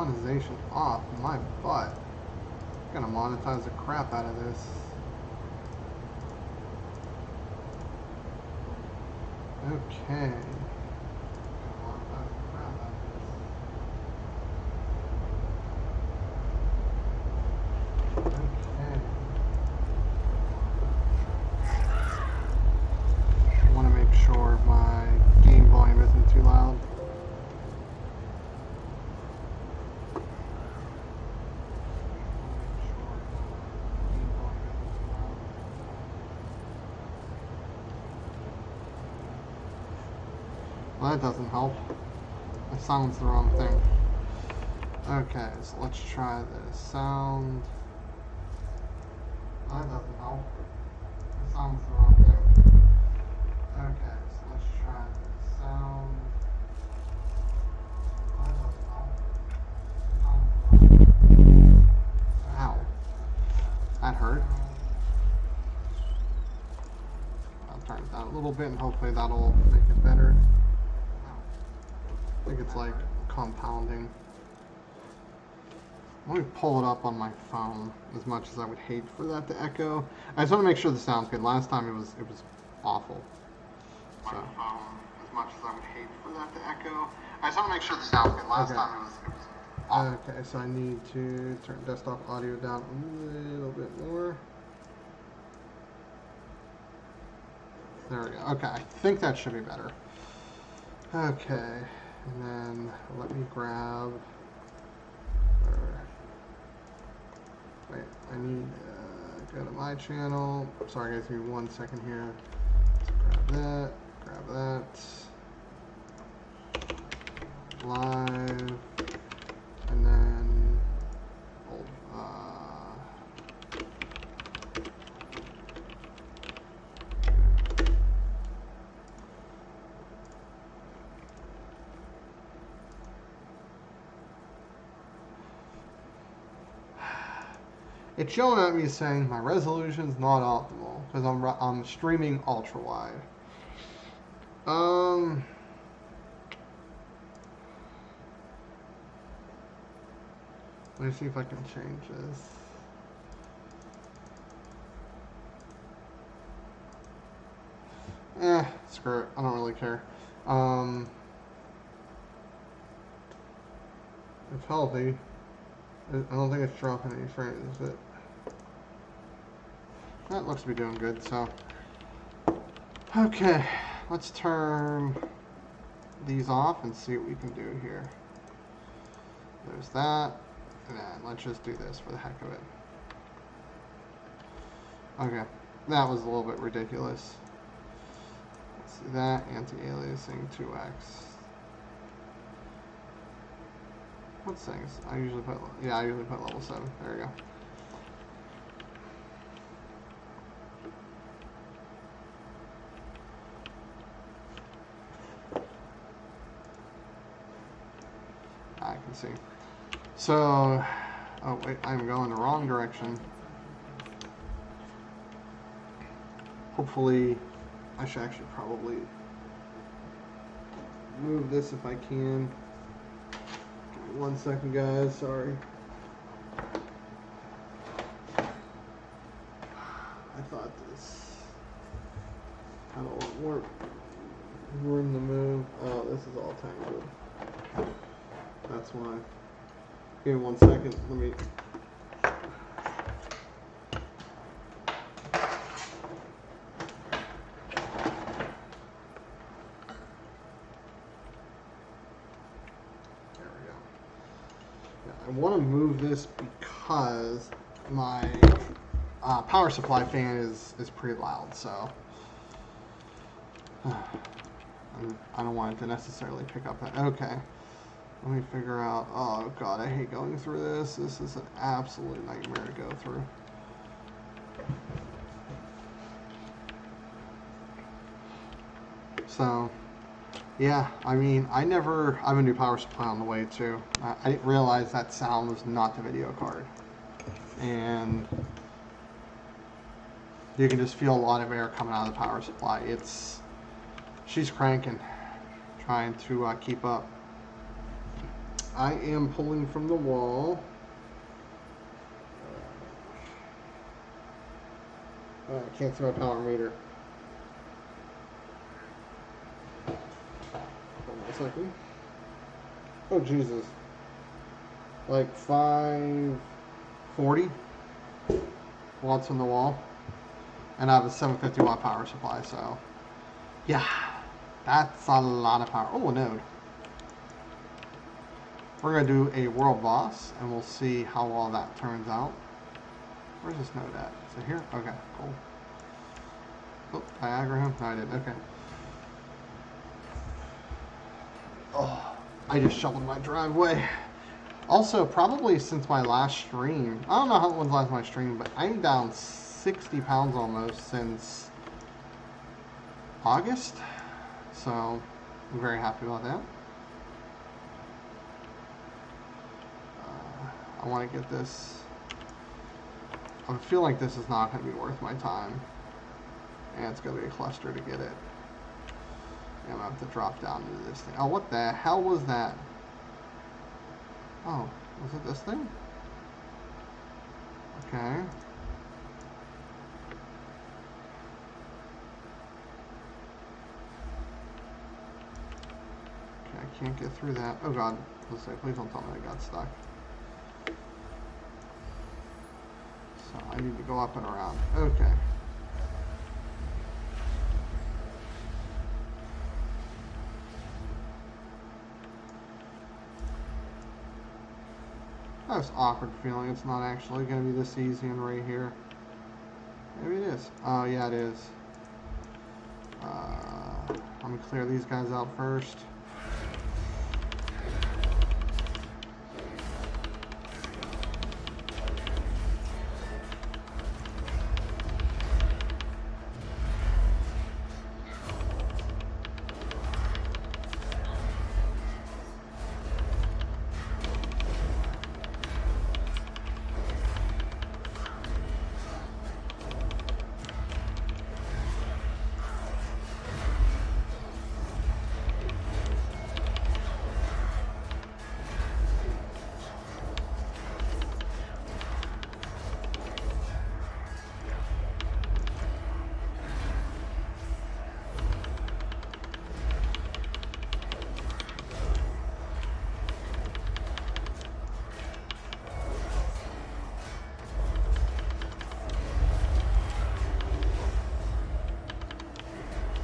Monetization off my butt. I'm gonna monetize the crap out of this. Okay. Well, that doesn't help. I sound's the wrong thing. Okay, so let's try this. Sound. Well, that doesn't help. It sounds the wrong thing. Okay, so let's try this. Sound. Well, that doesn't help. It sounds the wrong thing. Ow. That hurt. I'll turn it down a little bit and hopefully that'll make it better. I think it's like compounding. Let me pull it up on my phone. As much as I would hate for that to echo, I just want to make sure the sound's good. Last time it was awful. So as much as I would hate for that to echo, I just want to make sure the sound's good. Last time it was awful. Okay, so I need to turn desktop audio down a little bit more. There we go. Okay, I think that should be better. Okay. And then let me grab, wait, I need to go to my channel. Sorry guys, give me 1 second here. Let's grab that, live, and then, it's showing at me saying my resolution's not optimal because I'm streaming ultra wide. Let me see if I can change this. Screw it. I don't really care. It's healthy. I don't think it's dropping any frames, but that looks to be doing good, so. Okay, let's turn these off and see what we can do here. There's that, and then let's just do this for the heck of it. Okay, that was a little bit ridiculous. Let's see that, anti-aliasing 2x. What settings? I usually put level 7. There we go. I can see. So, oh wait, I'm going the wrong direction. Hopefully, I should actually probably move this if I can. 1 second, guys. Sorry. I thought this had a lot more room to move. Oh, this is all tangled. That's why. Give me 1 second. Let me. I want to move this because my power supply fan is pretty loud, so I don't want it to necessarily pick up that. Okay, let me figure out. Oh god, I hate going through this. This is an absolute nightmare to go through. So yeah, I mean, I have a new power supply on the way too. I didn't realize that sound was not the video card. And you can just feel a lot of air coming out of the power supply. She's cranking, trying to keep up. I am pulling from the wall. I can't see my power meter. Hold on a second. Oh, Jesus. Like 540 watts on the wall. And I have a 750 watt power supply, so yeah, that's a lot of power. Oh, a node. We're going to do a world boss, and we'll see how well that turns out. Where's this node at? Is it here? Okay, cool. Oh, I aggro him? No, I didn't. Okay. Oh, I just shoveled my driveway. Also, probably since my last stream, I don't know how when's the last my stream, but I'm down 60 pounds almost since August. So, I'm very happy about that. I want to get this. I feel like this is not going to be worth my time. And it's going to be a cluster to get it. And I'm going to have to drop down into this thing. Oh, what the hell was that? Oh, was it this thing? Okay. Okay, I can't get through that. Oh god. Let's say, please don't tell me I got stuck. So I need to go up and around. Okay. I have this awkward feeling it's not actually going to be this easy and right here. Maybe it is. Oh, yeah, it is. Let me clear these guys out first.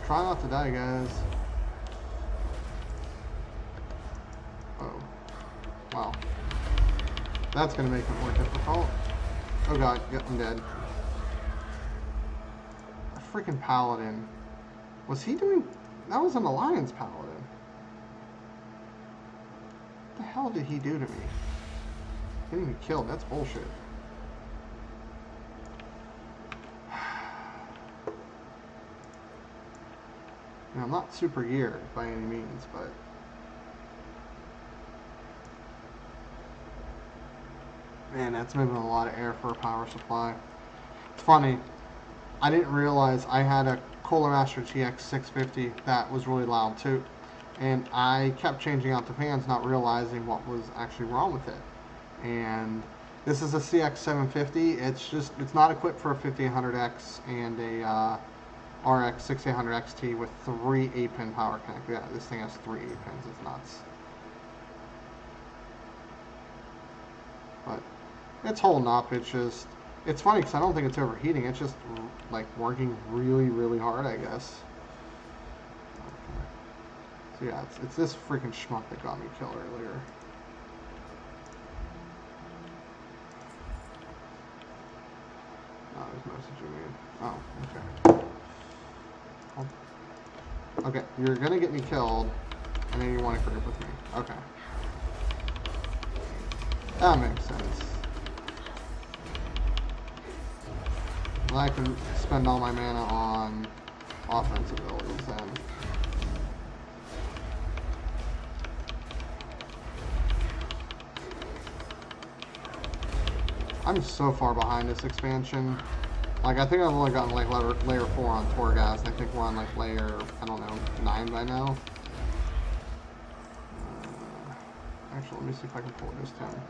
Try not to die, guys. Oh. Wow. That's gonna make it more difficult. Oh god, yep, I'm dead. A freaking paladin. Was he doing... That was an alliance paladin. What the hell did he do to me? Getting me killed, that's bullshit. Now, I'm not super geared by any means, but... Man, that's moving a lot of air for a power supply. It's funny, I didn't realize I had a Cooler Master TX 650 that was really loud too. And I kept changing out the fans, not realizing what was actually wrong with it. And this is a CX 750. It's not equipped for a 5800X and a RX 6800 XT with 3 8-pin power connectors. Yeah, this thing has 3 8-pins. It's nuts. But it's holding up. It's just, it's funny because I don't think it's overheating. It's just like working really, really hard, I guess. Okay. So yeah, it's this freaking schmuck that got me killed earlier. Oh, he's messaging me. Oh, okay. Okay, you're gonna get me killed, and then you want to group with me. Okay. That makes sense. Well, I can spend all my mana on offensive abilities then. I'm so far behind this expansion. Like, I think I've only gotten, like, layer 4 on Torghast. I think we're on, like, layer, I don't know, 9 by now. I Actually, let me see if I can pull this down.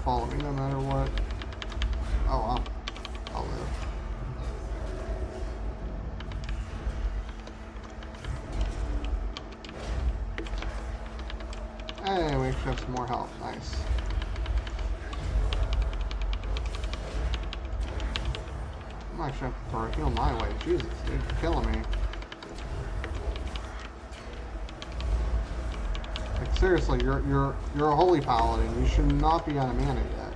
Follow me no matter what. Oh well, I'll live. Hey, we actually have some more health. Nice. I'm actually have to throw a heal my way. Jesus, dude, you're killing me. Like seriously, you're a holy paladin. You should not be out of mana yet.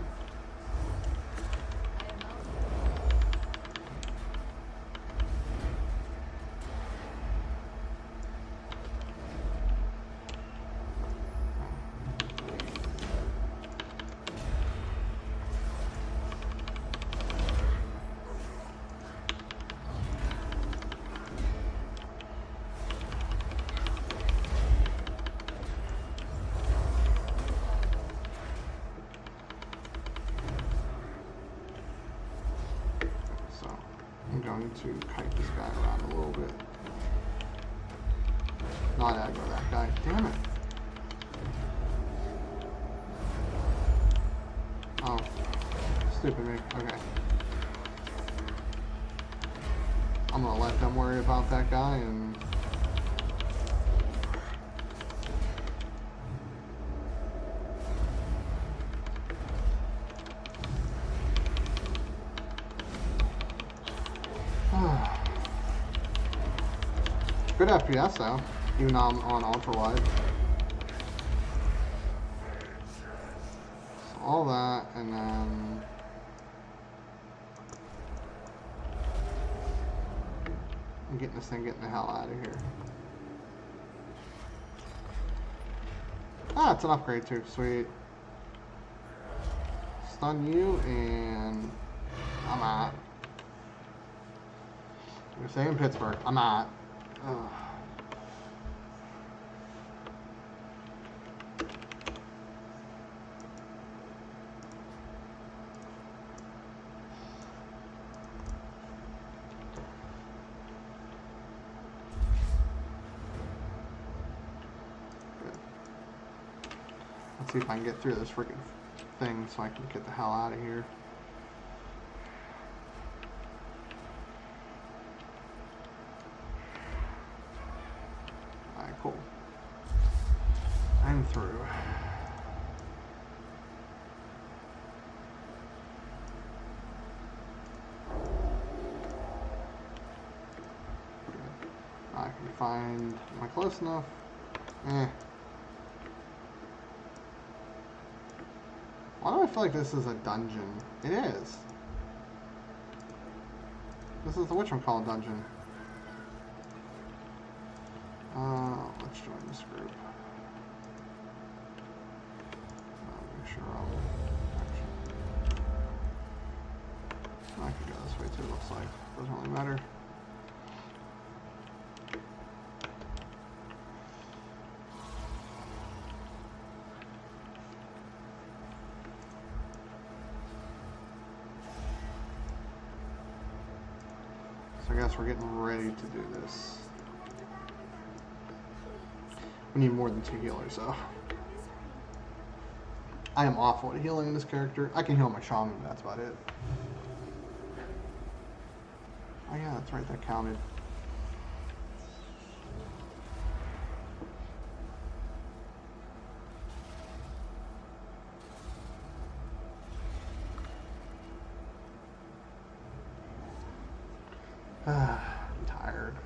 I'm going to kite this guy around a little bit. Not aggro that guy. Damn it. Oh. Stupid me. Okay. I'm gonna let them worry about that guy and... Good FPS though, even though I'm on ultra wide. So all that, and then I'm getting this thing, getting the hell out of here. Ah, it's an upgrade too. Sweet. Stun you, and I'm out. You're saying Pittsburgh. I'm out. Ugh. Good. Let's see if I can get through this freaking thing so I can get the hell out of here. Cool. I'm through. I can find... Am I close enough? Eh. Why do I feel like this is a dungeon? It is. This is the whatchamacallit dungeon. Let's join this group. Make sure I can go this way too, looks like. Doesn't really matter. So I guess we're getting ready to do this. We need more than 2 healers, though. I am awful at healing this character. I can heal my shaman, but that's about it. Oh yeah, that's right, that counted. I'm tired.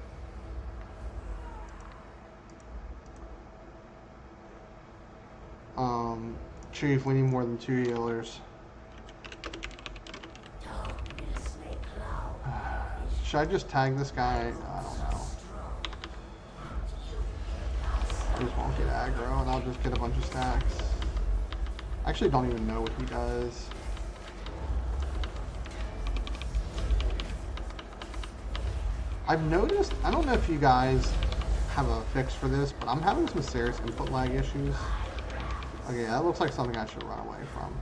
Chief, we need more than 2 healers. Should I just tag this guy? I don't know. I just won't get aggro and I'll just get a bunch of stacks. I actually don't even know what he does. I've noticed, I don't know if you guys have a fix for this, but I'm having some serious input lag issues. Okay, that looks like something I should run away from.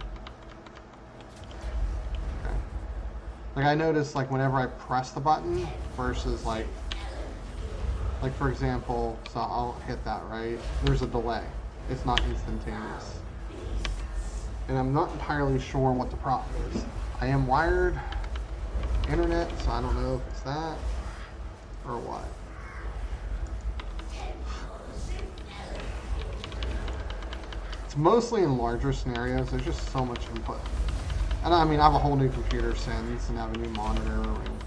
Okay. Like I noticed, like whenever I press the button versus like for example, so I'll hit that, right? There's a delay. It's not instantaneous. And I'm not entirely sure what the problem is. I am wired internet, so I don't know if it's that or what. It's mostly in larger scenarios. There's just so much input. And I mean, I have a whole new computer since, and I have a new monitor. And,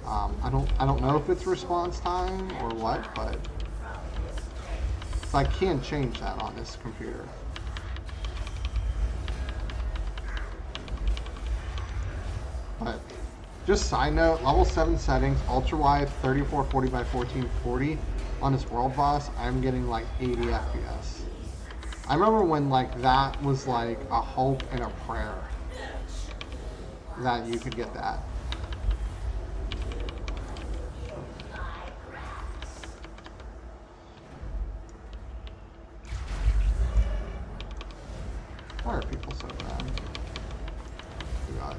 I don't know if it's response time or what, but I can change that on this computer. But just side note, level 7 settings, ultra wide, 3440 by 1440 on this world boss. I'm getting like 80 FPS. I remember when like that was like a hope and a prayer that you could get that. Why are people so bad? God.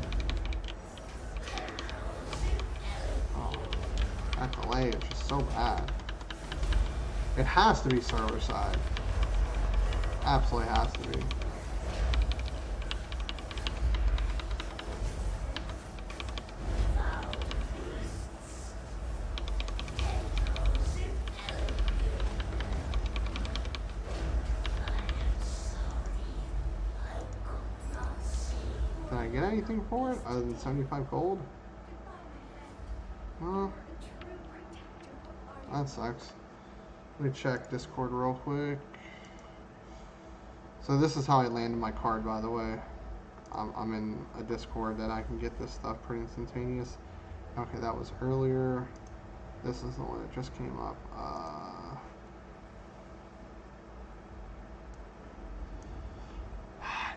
Oh, that delay is just so bad. It has to be server side. Absolutely has to be. Did I get anything for it other than 75 gold? Well, that sucks. Let me check Discord real quick. So this is how I landed my card, by the way. I'm in a Discord that I can get this stuff pretty instantaneous. Okay, that was earlier. This is the one that just came up.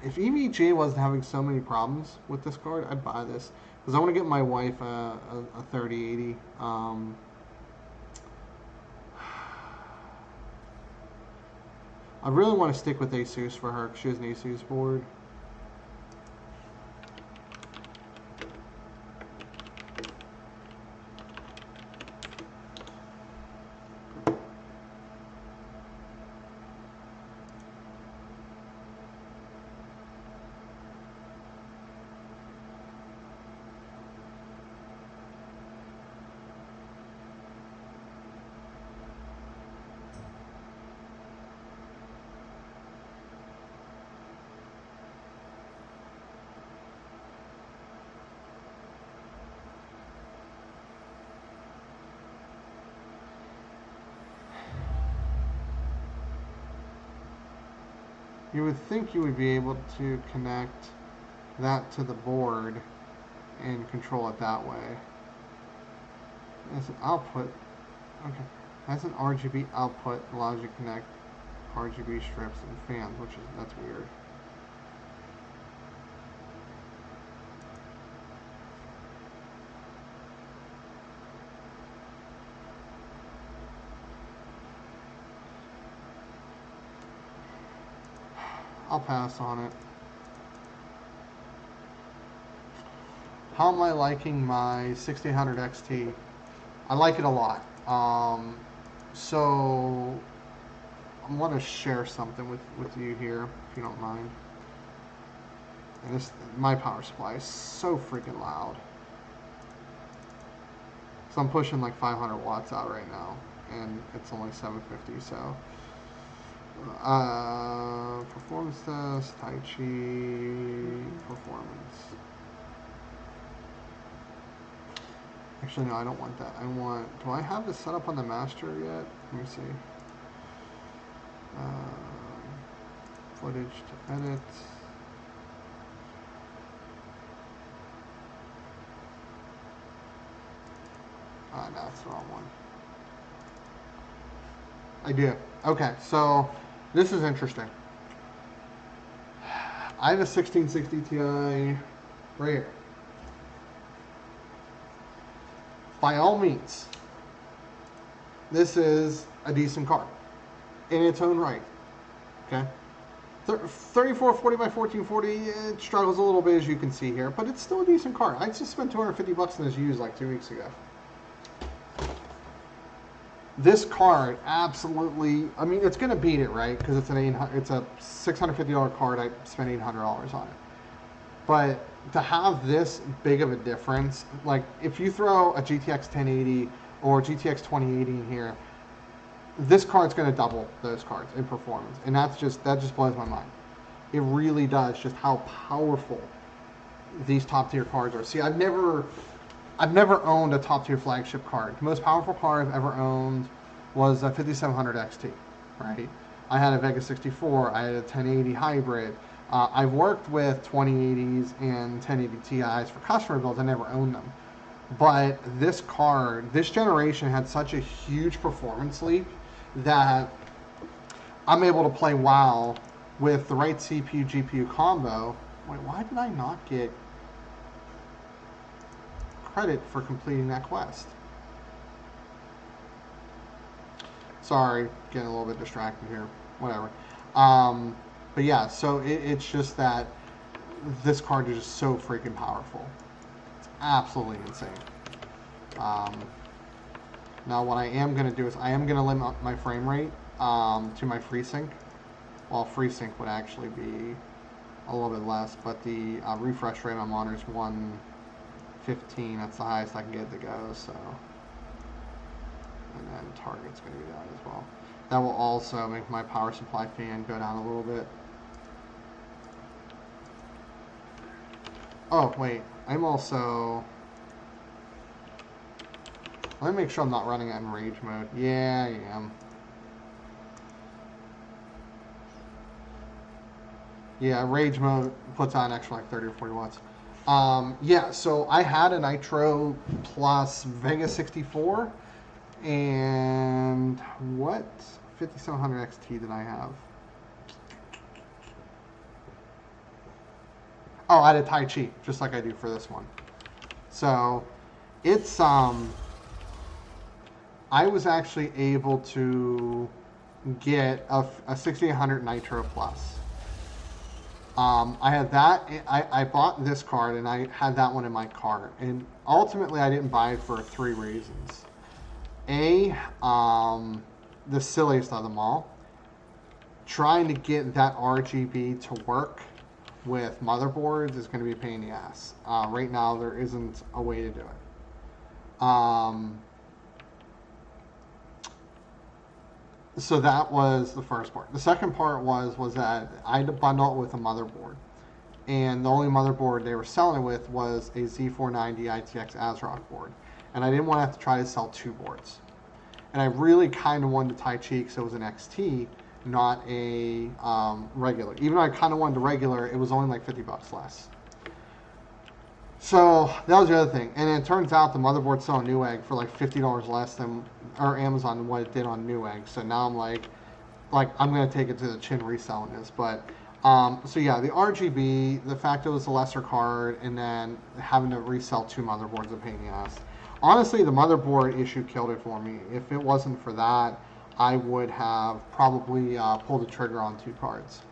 If EVG wasn't having so many problems with this card, I'd buy this. Because I want to get my wife a 3080. I really want to stick with Asus for her because she has an Asus board. You would think you would be able to connect that to the board and control it that way. As an output, okay. As an RGB output, allows you to connect RGB strips and fans, that's weird. I'll pass on it. How am I liking my 6800 XT? I like it a lot. So I want to share something with you here, if you don't mind. And my power supply is so freaking loud. So I'm pushing like 500 watts out right now, and it's only 750, so. Performance test, Tai Chi, performance. Actually, no, I don't want that. Do I have this set up on the master yet? Let me see. Footage to edit. No, that's the wrong one. I do. Okay, so This is interesting. I have a 1660 Ti right here. By all means, this is a decent card in its own right. Okay, 3440 by 1440. It struggles a little bit, as you can see here, but it's still a decent card. I just spent $250 on this used like 2 weeks ago. This card absolutely. I mean, it's gonna beat it, right? Because it's it's a $650 card. I spent $800 on it. But to have this big of a difference, like if you throw a GTX 1080 or GTX 2080 in here, this card's going to double those cards in performance, and that just blows my mind. It really does, just how powerful these top tier cards are. See, I've never owned a top tier flagship card. The most powerful card I've ever owned was a 5700 XT, right? I had a Vega 64. I had a 1080 hybrid. I've worked with 2080s and 1080 Ti's for customer builds. I never owned them. But this card, this generation had such a huge performance leap that I'm able to play WoW with the right CPU GPU combo. Wait, why did I not get credit for completing that quest? Sorry, getting a little bit distracted here. Whatever. But yeah, so it's just that this card is just so freaking powerful. It's absolutely insane. Now what I am going to do is I am going to limit my frame rate to my FreeSync. Well, FreeSync would actually be a little bit less, but the refresh rate on monitor is 115. That's the highest I can get to go. So, and then target's going to be that as well. That will also make my power supply fan go down a little bit. Oh, wait. I'm also... Let me make sure I'm not running it in rage mode. Yeah, I am. Yeah, rage mode puts on an extra like 30 or 40 watts. Yeah, so I had a Nitro Plus Vega 64. And what 5700 XT did I have? Oh, I had a Tai Chi, just like I do for this one. So it's I was actually able to get a 6800 Nitro Plus. I had that. I bought this card and I had that one in my cart. And ultimately, I didn't buy it for 3 reasons. The silliest of them all, trying to get that RGB to work with motherboards is going to be a pain in the ass. Right now, there isn't a way to do it. So that was the first part. The second part was that I had to bundle it with a motherboard. And the only motherboard they were selling it with was a Z490 ITX ASRock board. And I didn't want to have to try to sell 2 boards. And I really kind of wanted the Tai Chi because it was an XT, not a regular. Even though I kind of wanted the regular, it was only like $50 less. So that was the other thing. And it turns out the motherboard selling Newegg for like $50 less than or Amazon than what it did on Newegg. So now I'm like I'm gonna take it to the chin reselling this. But so yeah, the RGB, the fact it was a lesser card, and then having to resell 2 motherboards is a pain in the ass. Honestly, the motherboard issue killed it for me. If it wasn't for that, I would have probably pulled the trigger on 2 cards.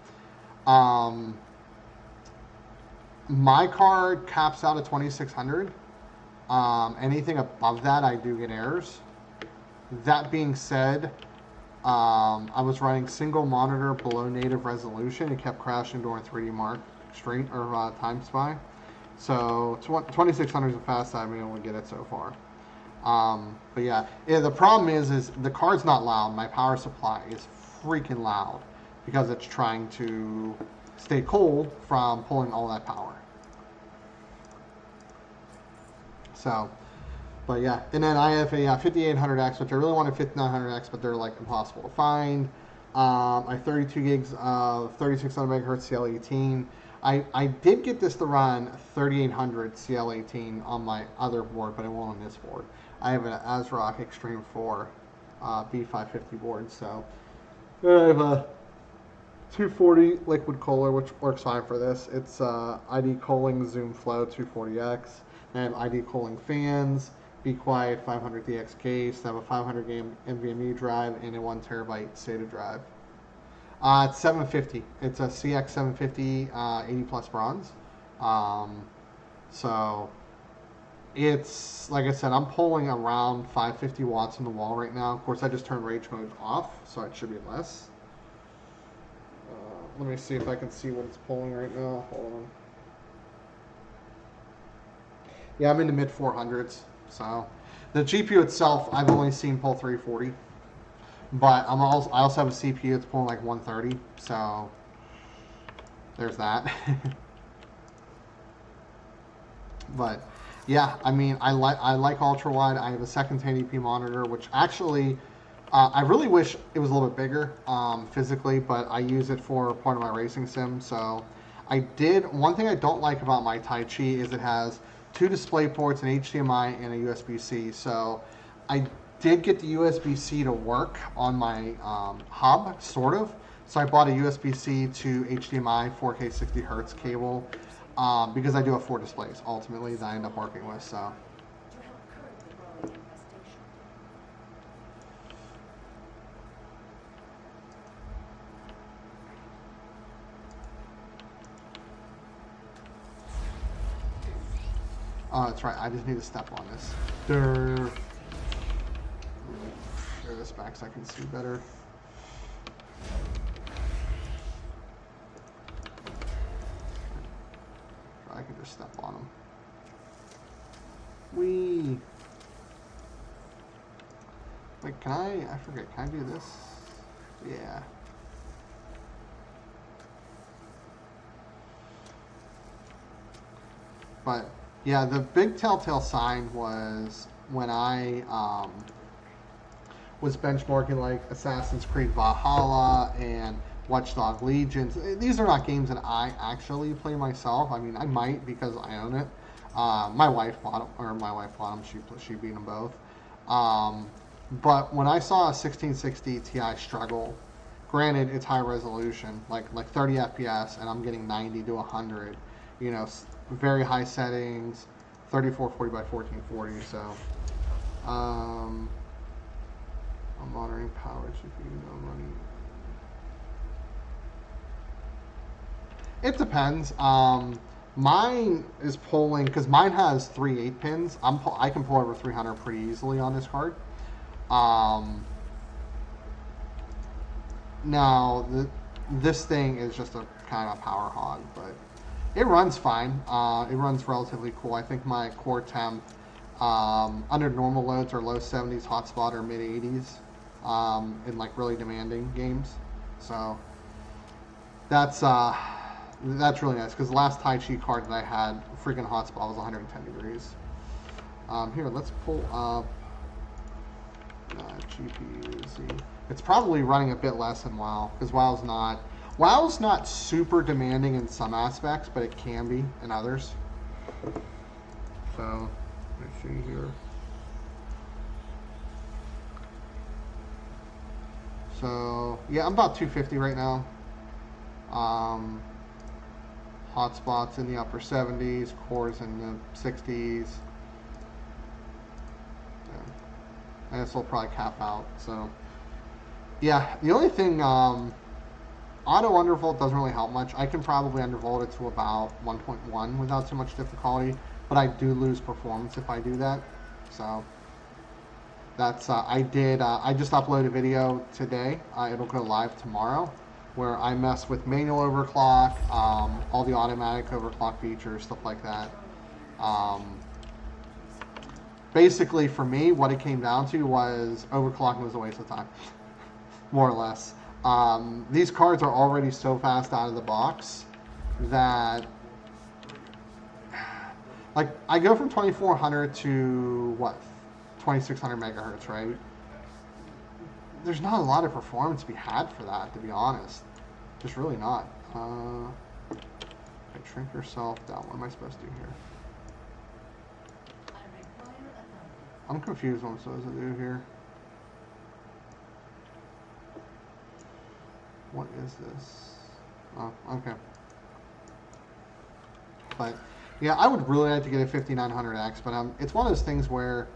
My card caps out at 2600. Anything above that, I do get errors. That being said, I was running single monitor below native resolution. It kept crashing during 3D Mark Stream or Time Spy. So 2600 is the fastest I've been able to get it so far. But yeah, the problem is the card's not loud. My power supply is freaking loud because it's trying to stay cool from pulling all that power. So, but yeah, and then I have a 5800X, which I really wanted 5900X, but they're like impossible to find. I have 32 gigs of 3600 megahertz CL18. I did get this to run 3800 CL18 on my other board, but it won't on this board. I have an ASRock Extreme 4 B550 board, so I have 240 liquid Kohler, which works fine for this. It's ID Kohling Zoom Flow 240X. I have ID Kohling fans, Be Quiet 500DX case. I have a 500 game NVMe drive and a 1 terabyte SATA drive. It's 750. It's a CX 750 80 plus bronze. So it's, like I said, I'm pulling around 550 watts in the wall right now. Of course, I just turned rage mode off, so it should be less. Let me see if I can see what it's pulling right now. Hold on. Yeah, I'm in the mid 400s. So the GPU itself, I've only seen pull 340, but I also have a CPU that's pulling like 130. So there's that. But yeah, I mean, I like ultra wide. I have a second 1080p monitor, which actually I really wish it was a little bit bigger physically, but I use it for part of my racing sim. So one thing I don't like about my Tai Chi is it has 2 display ports, an HDMI and a USB-C. So I did get the USB-C to work on my hub, sort of. So I bought a USB-C to HDMI 4K 60 hertz cable because I do have 4 displays ultimately that I end up working with. So. Oh, that's right. I just need to step on this. Share this back so I can see better. I can just step on them. Wee. Wait, can I forget. Can I do this? Yeah. But yeah, the big telltale sign was when I was benchmarking like Assassin's Creed Valhalla and Watchdog Legions. These are not games that I actually play myself. I mean, I might because I own it. My wife bought them. She beat them both. But when I saw a 1660 Ti struggle, granted it's high resolution, like 30 FPS, and I'm getting 90 to 100. You know, very high settings, 3440 by 1440. So, I'm monitoring power CPU. No running. It depends. Mine is pulling because mine has 3 8-pins. I can pull over 300 pretty easily on this card. Now this thing is just a kind of power hog, but it runs fine. It runs relatively cool. I think my core temp under normal loads are low 70s, hotspot or mid 80s in like really demanding games. So that's really nice because the last Tai Chi card that I had, freaking hotspot, was 110 degrees. Here, let's pull up GPU-Z. It's probably running a bit less than WoW because WoW's not super demanding in some aspects, but it can be in others. So, let's see here. So, yeah, I'm about 250 right now. Hotspots in the upper 70s, cores in the 60s. Yeah. I guess we'll probably cap out. So, yeah, the only thing, auto undervolt doesn't really help much. I can probably undervolt it to about 1.1 without too much difficulty, but I do lose performance if I do that. So, that's, I just uploaded a video today. It'll go live tomorrow, where I mess with manual overclock, all the automatic overclock features, stuff like that. Basically, for me, what it came down to was overclocking was a waste of time, more or less. These cards are already so fast out of the box that, like, I go from 2400 to, what, 2600 megahertz, right? There's not a lot of performance to be had for that, to be honest. Just really not. Shrink yourself down. What am I supposed to do here? I'm confused what I'm supposed to do here. What is this? Oh, okay. But yeah, I would really like to get a 5900X, but it's one of those things where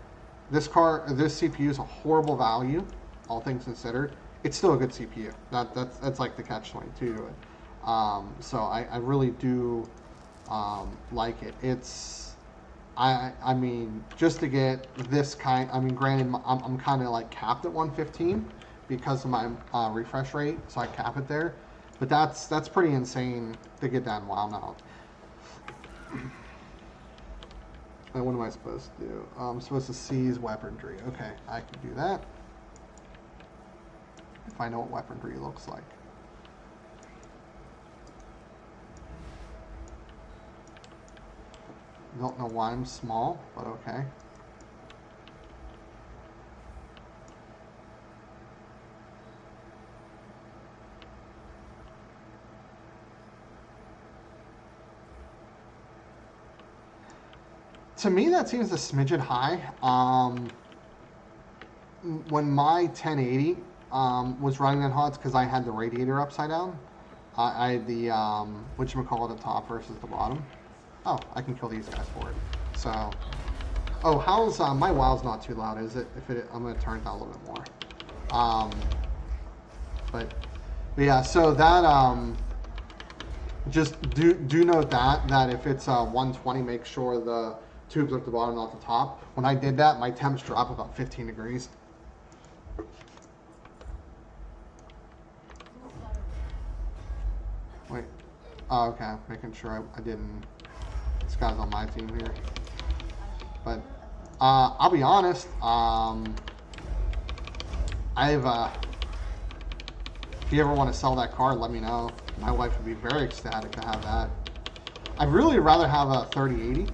this CPU is a horrible value, all things considered. It's still a good CPU. That's like the catch-22 to it. So I really do like it. I mean, just to get this kind. I mean, granted, I'm kind of like capped at 115 because of my refresh rate, so I cap it there. But that's pretty insane to get that in WoW now. And what am I supposed to do? I'm supposed to seize weaponry. Okay, I can do that. If I know what weaponry looks like. Don't know why I'm small, but okay. To me, that seems a smidgen high. When my 1080 was running on HUDs, because I had the radiator upside down, I had the whatchamacallit, the top versus the bottom. Oh, I can kill these guys for it. So, oh, how's my WoW's not too loud, is it? I'm gonna turn it down a little bit more. But yeah, so that just do note that if it's 120, make sure the tubes are at the bottom, not the top. When I did that, my temps dropped about 15 degrees. Wait. Oh, okay. Making sure I didn't. This guy's on my team here. But I'll be honest. If you ever want to sell that card, let me know. My wife would be very ecstatic to have that. I'd really rather have a 3080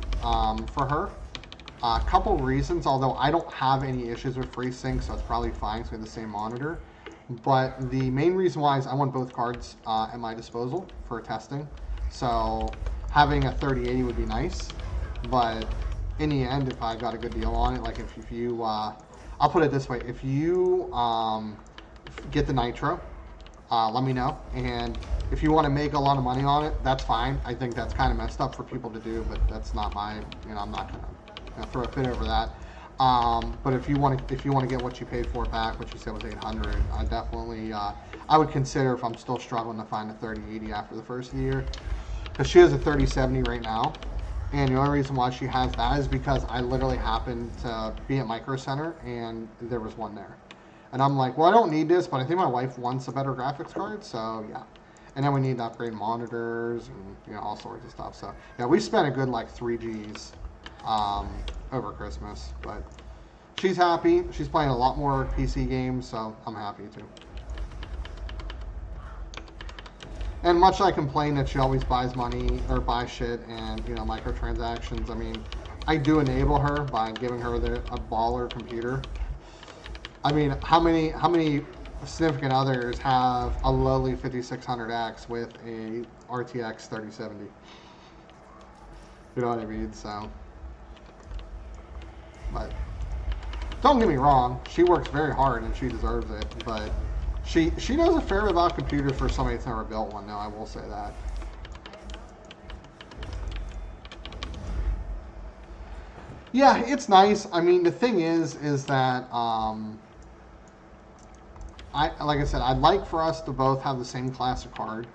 for her. A couple reasons, although I don't have any issues with FreeSync, so it's probably fine, so we have the same monitor. But the main reason why is I want both cards at my disposal for testing. So having a 3080 would be nice, but in the end, if I got a good deal on it, like if you, I'll put it this way, if you get the Nitro, let me know, and if you want to make a lot of money on it, that's fine. I think that's kind of messed up for people to do, but that's not my, I'm not gonna throw a fit over that. But if you want to get what you paid for it back, which you said was 800, I definitely I would consider, if I'm still struggling to find a 3080 after the first year, because she has a 3070 right now, and the only reason why she has that is because I literally happened to be at Micro Center and there was one there, and I'm like, well, I don't need this, but I think my wife wants a better graphics card, so yeah. And then we need to upgrade monitors and all sorts of stuff. So yeah, we spent a good like 3 Gs over Christmas, but she's happy. She's playing a lot more PC games, so I'm happy too. And much I complain that she always buys money or buys shit and microtransactions, I mean, I do enable her by giving her a baller computer. I mean, how many significant others have a lowly 5600X with a RTX 3070? You know what I mean? So, but don't get me wrong, she works very hard and she deserves it, but she knows a fair bit about computers for somebody that's never built one. Now, I will say that. Yeah, it's nice. I mean, the thing is that like I said, I'd like for us to both have the same classic card.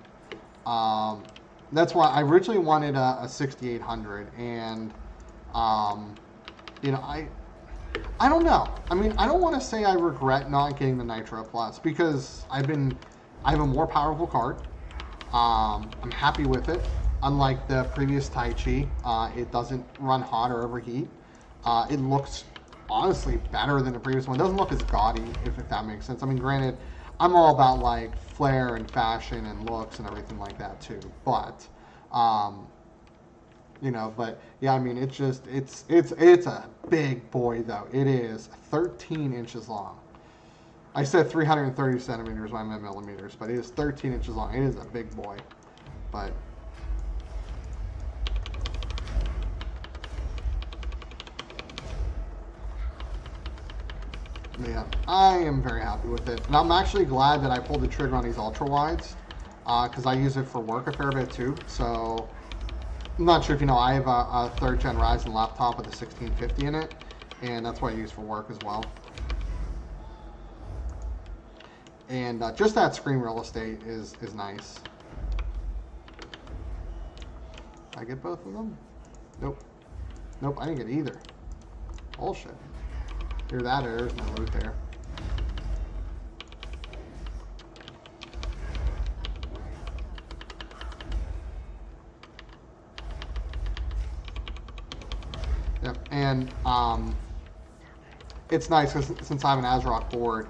That's why I originally wanted a 6800, and I don't know. I mean, I don't want to say I regret not getting the Nitro Plus, because I have a more powerful card. I'm happy with it. Unlike the previous Tai Chi, it doesn't run hot or overheat. It looks honestly better than the previous one. It doesn't look as gaudy, if that makes sense. I mean, granted, I'm all about like flair and fashion and looks and everything like that too. But, but yeah, I mean, it's a big boy though. It is 13 inches long. I said 330 centimeters when I meant millimeters, but it is 13 inches long. It is a big boy, but. Yeah, I am very happy with it, and I'm actually glad that I pulled the trigger on these ultra wides, because I use it for work a fair bit too. So I'm not sure if you know, I have a third gen Ryzen laptop with a 1650 in it, and that's what I use for work as well. And just that screen real estate is nice. I get both of them? Nope. Nope, I didn't get either. Bullshit. Hear that, there's no loot there. Yep, and it's nice because since I have an ASRock board,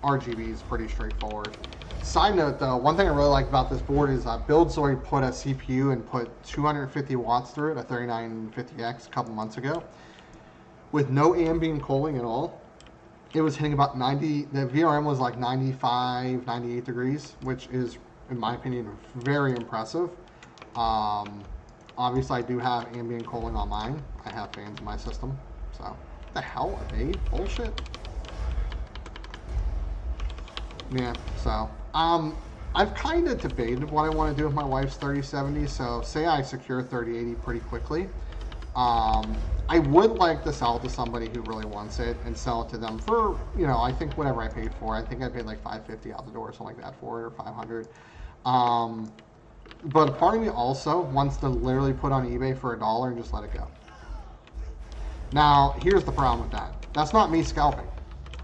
RGB is pretty straightforward. Side note though, one thing I really like about this board is Buildzoid put a CPU and put 250 watts through it, a 3950X a couple months ago, with no ambient cooling at all. It was hitting about 90, the VRM was like 95, 98 degrees, which is, in my opinion, very impressive. Obviously I do have ambient cooling on mine. I have fans in my system, so. What the hell are they? Bullshit. Yeah, so. I've kind of debated what I want to do with my wife's 3070, so say I secure 3080 pretty quickly. I would like to sell it to somebody who really wants it and sell it to them for, you know, I think whatever I paid for. I think I paid like $550 out the door or something like that for it, or $500. But a part of me also wants to literally put on eBay for $1 and just let it go. Now, here's the problem with that. That's not me scalping.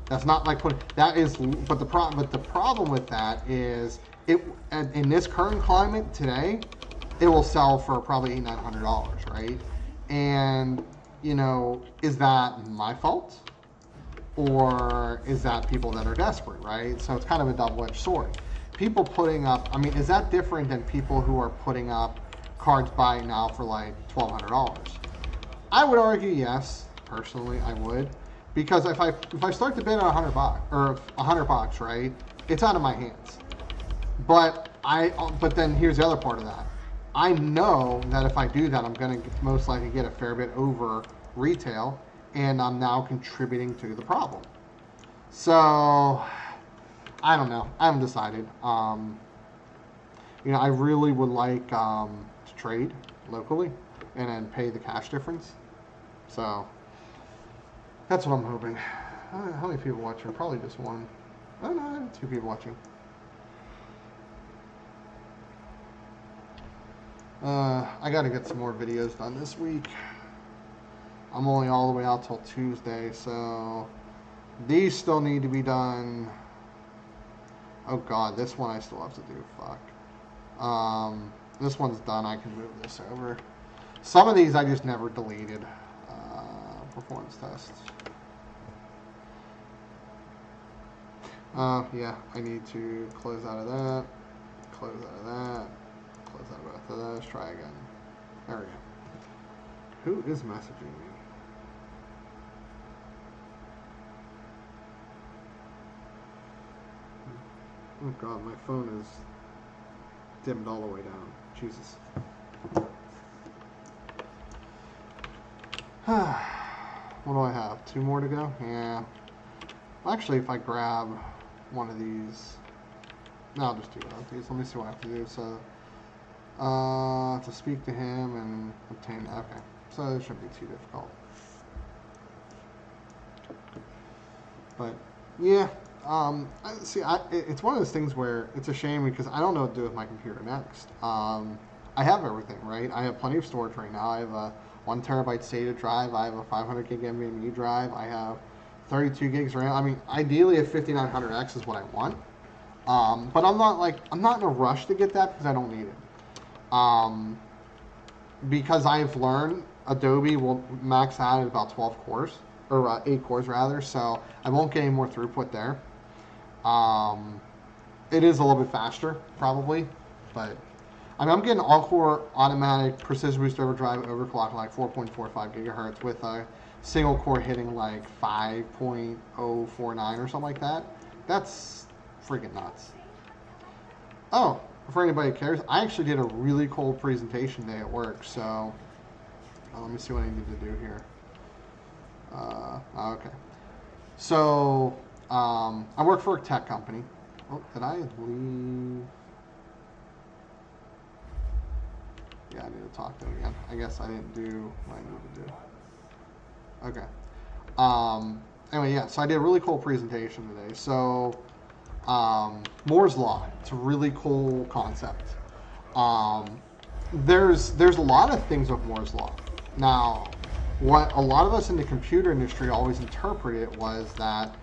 That's not like putting, that is, but the problem with that is, it in this current climate today, it will sell for probably $800, $900, right? And, you know, is that my fault? Or is that people that are desperate, right? So it's kind of a double-edged sword. People putting up, I mean, is that different than people who are putting up cards buy now for like $1,200? I would argue yes, personally, I would. Because if I start to bid on $100 or $100, right, it's out of my hands. But then here's the other part of that. I know that if I do that, I'm going to most likely get a fair bit over retail, and I'm now contributing to the problem. So I don't know. I haven't decided. You know, I really would like to trade locally and then pay the cash difference. So that's what I'm hoping. How many people watching? Probably just one. Oh no, I have 2 people watching. I got to get some more videos done this week. I'm only all the way out till Tuesday, so these still need to be done. Oh god, this one I still have to do. Fuck. This one's done. I can move this over. Some of these I just never deleted. Performance tests. Yeah, I need to close out of that, close out of that, close out of both of those, try again. There we go. Who is messaging me? Oh god, my phone is dimmed all the way down. Jesus. What do I have? 2 more to go? Yeah. Actually, if I grab one of these, no, I'll just do one of these. Let me see what I have to do. So, to speak to him and obtain. Okay, so it shouldn't be too difficult. But yeah, it's one of those things where it's a shame because I don't know what to do with my computer next. I have everything, right? I have plenty of storage right now. I have a 1 terabyte SATA drive. I have a 500 gig NVMe drive. I have 32 gigs RAM. I mean, ideally a 5900X is what I want. But I'm not in a rush to get that because I don't need it. Because I've learned Adobe will max out at about 12 cores, or 8 cores rather, so I won't get any more throughput there. It is a little bit faster, probably, but I mean, I'm getting all-core automatic precision boost overdrive overclock like 4.45 gigahertz with a single core hitting like 5.049 or something like that. That's freaking nuts. Oh, for anybody who cares, I actually did a really cool presentation day at work, so let me see what I need to do here. Okay. So I work for a tech company, Oh, did I leave? Yeah, I need to talk to him again. I guess I didn't do what I needed to do. Okay. Anyway, yeah, so I did a really cool presentation today. So, Moore's Law. It's a really cool concept. There's a lot of things with Moore's Law. Now, what a lot of us in the computer industry always interpreted was that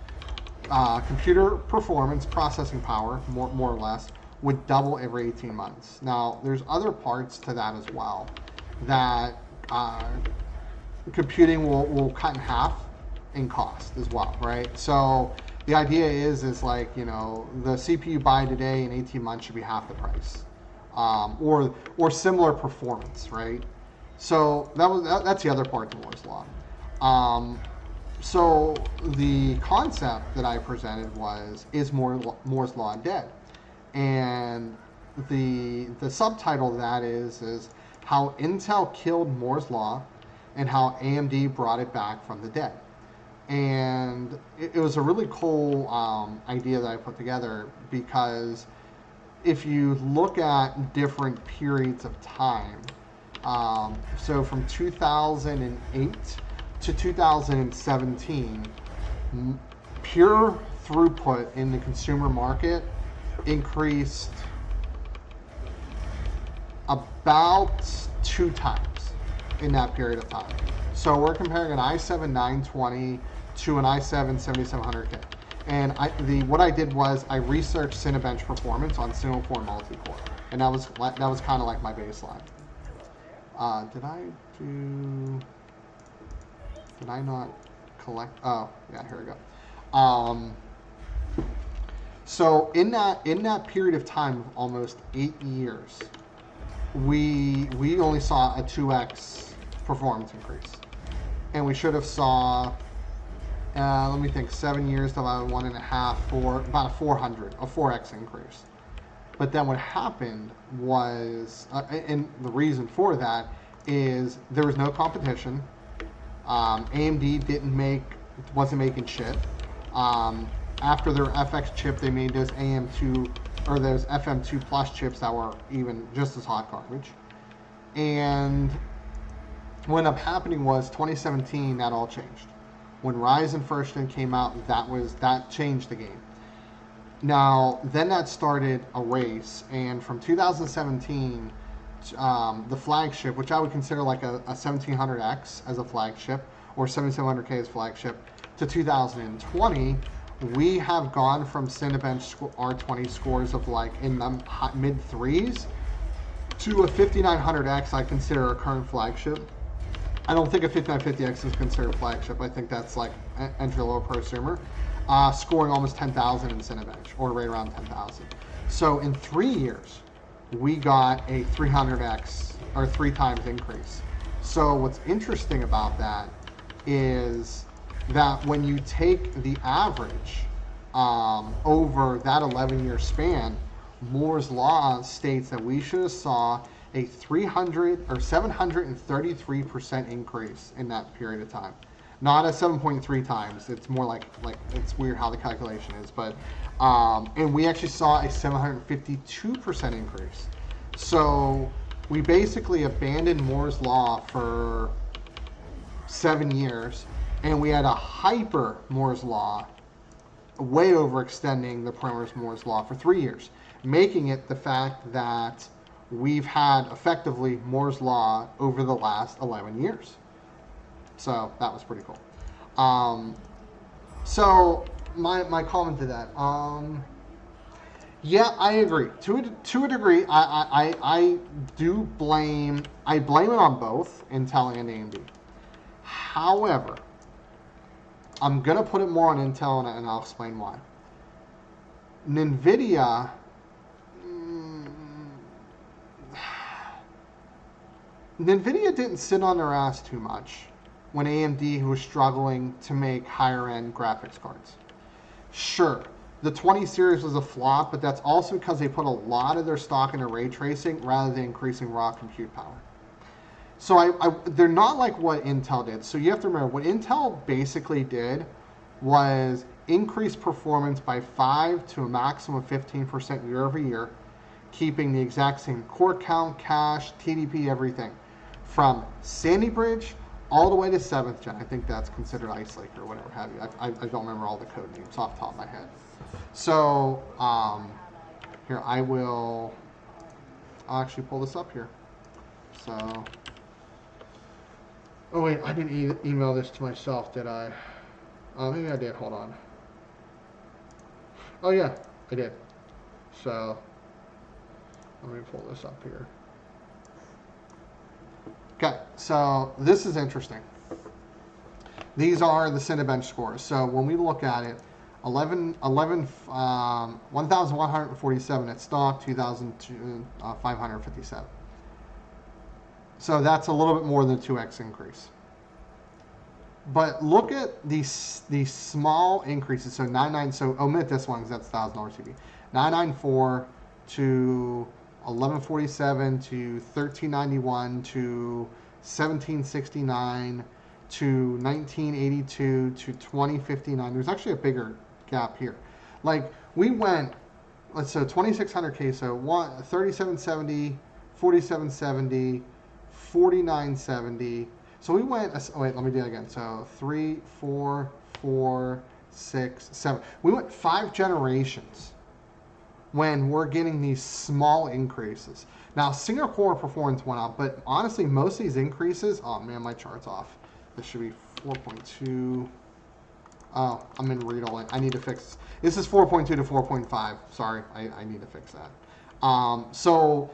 computer performance, processing power, more or less, would double every 18 months. Now, there's other parts to that as well, that computing will cut in half in cost as well, right? So the idea is like, you know, the CPU you buy today in 18 months should be half the price, or similar performance, right? So that's the other part of Moore's Law. So the concept that I presented is Moore's Law dead? And the subtitle of that is how Intel killed Moore's Law and how AMD brought it back from the dead. And it was a really cool idea that I put together, because if you look at different periods of time, so from 2008 to 2017, pure throughput in the consumer market increased about 2 times in that period of time. So we're comparing an i7 920 to an i7 7700K. And what I did was I researched Cinebench performance on single core multi-core, and that was kind of like my baseline. Did I not collect? Oh, yeah, here we go. So in that period of time, almost 8 years, we only saw a 2x performance increase, and we should have saw, let me think, 7 years to about 1.5, for about a 4x increase. But then what happened was, and the reason for that is there was no competition. AMD wasn't making shit. After their FX chip, they made those AM2 or those FM2 Plus chips that were even just as hot garbage. And what ended up happening was 2017, that all changed. When Ryzen first gen came out, that changed the game. Now, then that started a race, and from 2017, the flagship, which I would consider like a 1700X as a flagship, or 7700K as flagship, to 2020, we have gone from Cinebench R20 scores of like in the mid 3s to a 5900X I consider a current flagship. I don't think a 5950X is considered a flagship. I think that's like entry-level prosumer. Scoring almost 10,000 in Cinebench, or right around 10,000. So in 3 years, we got a 300X, or 3 times increase. So what's interesting about that is that when you take the average over that 11-year span, Moore's Law states that we should have saw a 733% increase in that period of time. Not a 7.3 times. It's more like it's weird how the calculation is, but and we actually saw a 752% increase. So we basically abandoned Moore's Law for 7 years, and we had a hyper Moore's Law, way overextending the parameters of Moore's Law for 3 years, making it the fact that we've had effectively Moore's Law over the last 11 years. So that was pretty cool. So my comment to that, yeah, I agree. To a degree, I blame it on both Intel and AMD. However, I'm going to put it more on Intel, and I'll explain why. NVIDIA, NVIDIA didn't sit on their ass too much when AMD was struggling to make higher-end graphics cards. Sure, the 20 series was a flop, but that's also because they put a lot of their stock into ray tracing rather than increasing raw compute power. So they're not like what Intel did. So you have to remember, what Intel basically did was increase performance by 5 to a maximum of 15% year over year, keeping the exact same core count, cache, TDP, everything, from Sandy Bridge all the way to 7th gen. I think that's considered Ice Lake or whatever have you. I don't remember all the code names off the top of my head. So here I'll actually pull this up here. So, oh wait, I didn't email this to myself, did I? Maybe I did. Hold on. Oh yeah, I did. So let me pull this up here. Okay, so this is interesting. These are the Cinebench scores. So when we look at it, 1,147 at stock, 2,557. So that's a little bit more than a 2x increase. But look at these small increases. So 99. So omit this one because that's $1,000 TV. 994 to 1147 to 1391 to 1769 to 1982 to 2059. There's actually a bigger gap here. Like we went, let's say 2600K, so 3770, 4770, 4970. So we went, oh wait, let me do that again. So 3, 4, 4, 6, 7. We went 5 generations when we're getting these small increases. Now, single core performance went up, but honestly, most of these increases, oh man, my chart's off. This should be 4.2. Oh, I'm in read only. I need to fix this. Is 4.2 to 4.5. Sorry, I need to fix that. So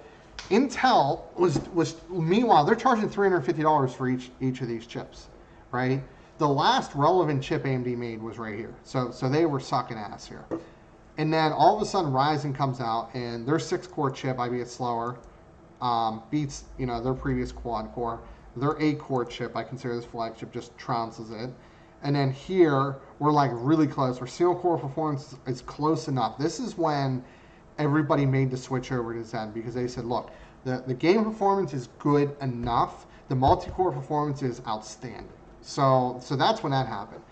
Intel was meanwhile they're charging $350 for each of these chips, right? The last relevant chip AMD made was right here. So they were sucking ass here. And then all of a sudden Ryzen comes out and their 6-core chip, albeit slower, beats their previous quad core. Their 8-core chip, I consider this flagship, just trounces it. And then here we're like really close. Where single core performance is close enough. This is when everybody made the switch over to Zen because they said, look, the game performance is good enough. The multi-core performance is outstanding. So that's when that happened.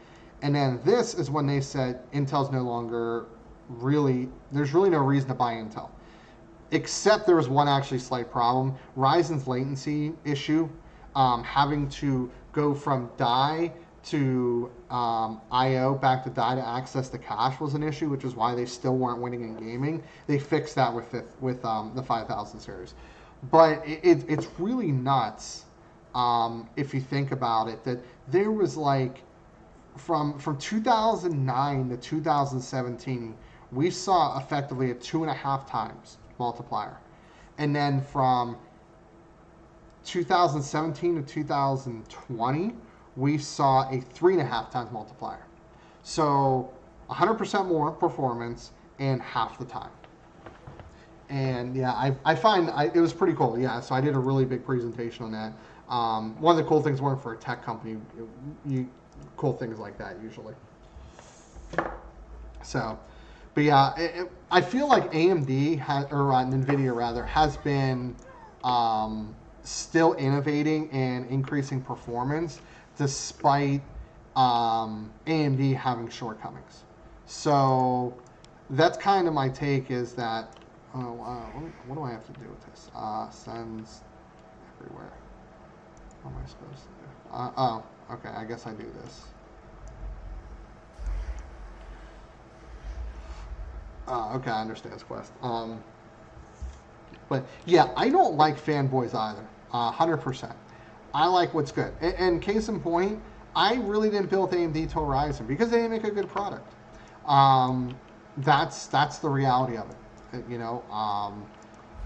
And then this is when they said Intel's no longer really, there's really no reason to buy Intel. Except there was one actually slight problem. Ryzen's latency issue, having to go from die to I/O back to die to access the cache was an issue, which is why they still weren't winning in gaming. They fixed that with the 5000 series. But it's really nuts if you think about it, that there was like from 2009 to 2017, we saw effectively a 2.5 times multiplier. And then from 2017 to 2020, we saw a 3.5 times multiplier. So 100% more performance and half the time. And yeah, I find it was pretty cool. Yeah, so I did a really big presentation on that. One of the cool things working for a tech company, cool things like that usually. So, but yeah, I feel like AMD NVIDIA rather has been still innovating and increasing performance despite AMD having shortcomings. So that's kind of my take, is that what do I have to do with this? Sends everywhere. What am I supposed to do? Oh, okay, I guess I do this. Okay, I understand this quest. But yeah, I don't like fanboys either. 100%. I like what's good. And case in point, I really didn't build AMD till Ryzen because they didn't make a good product. That's the reality of it.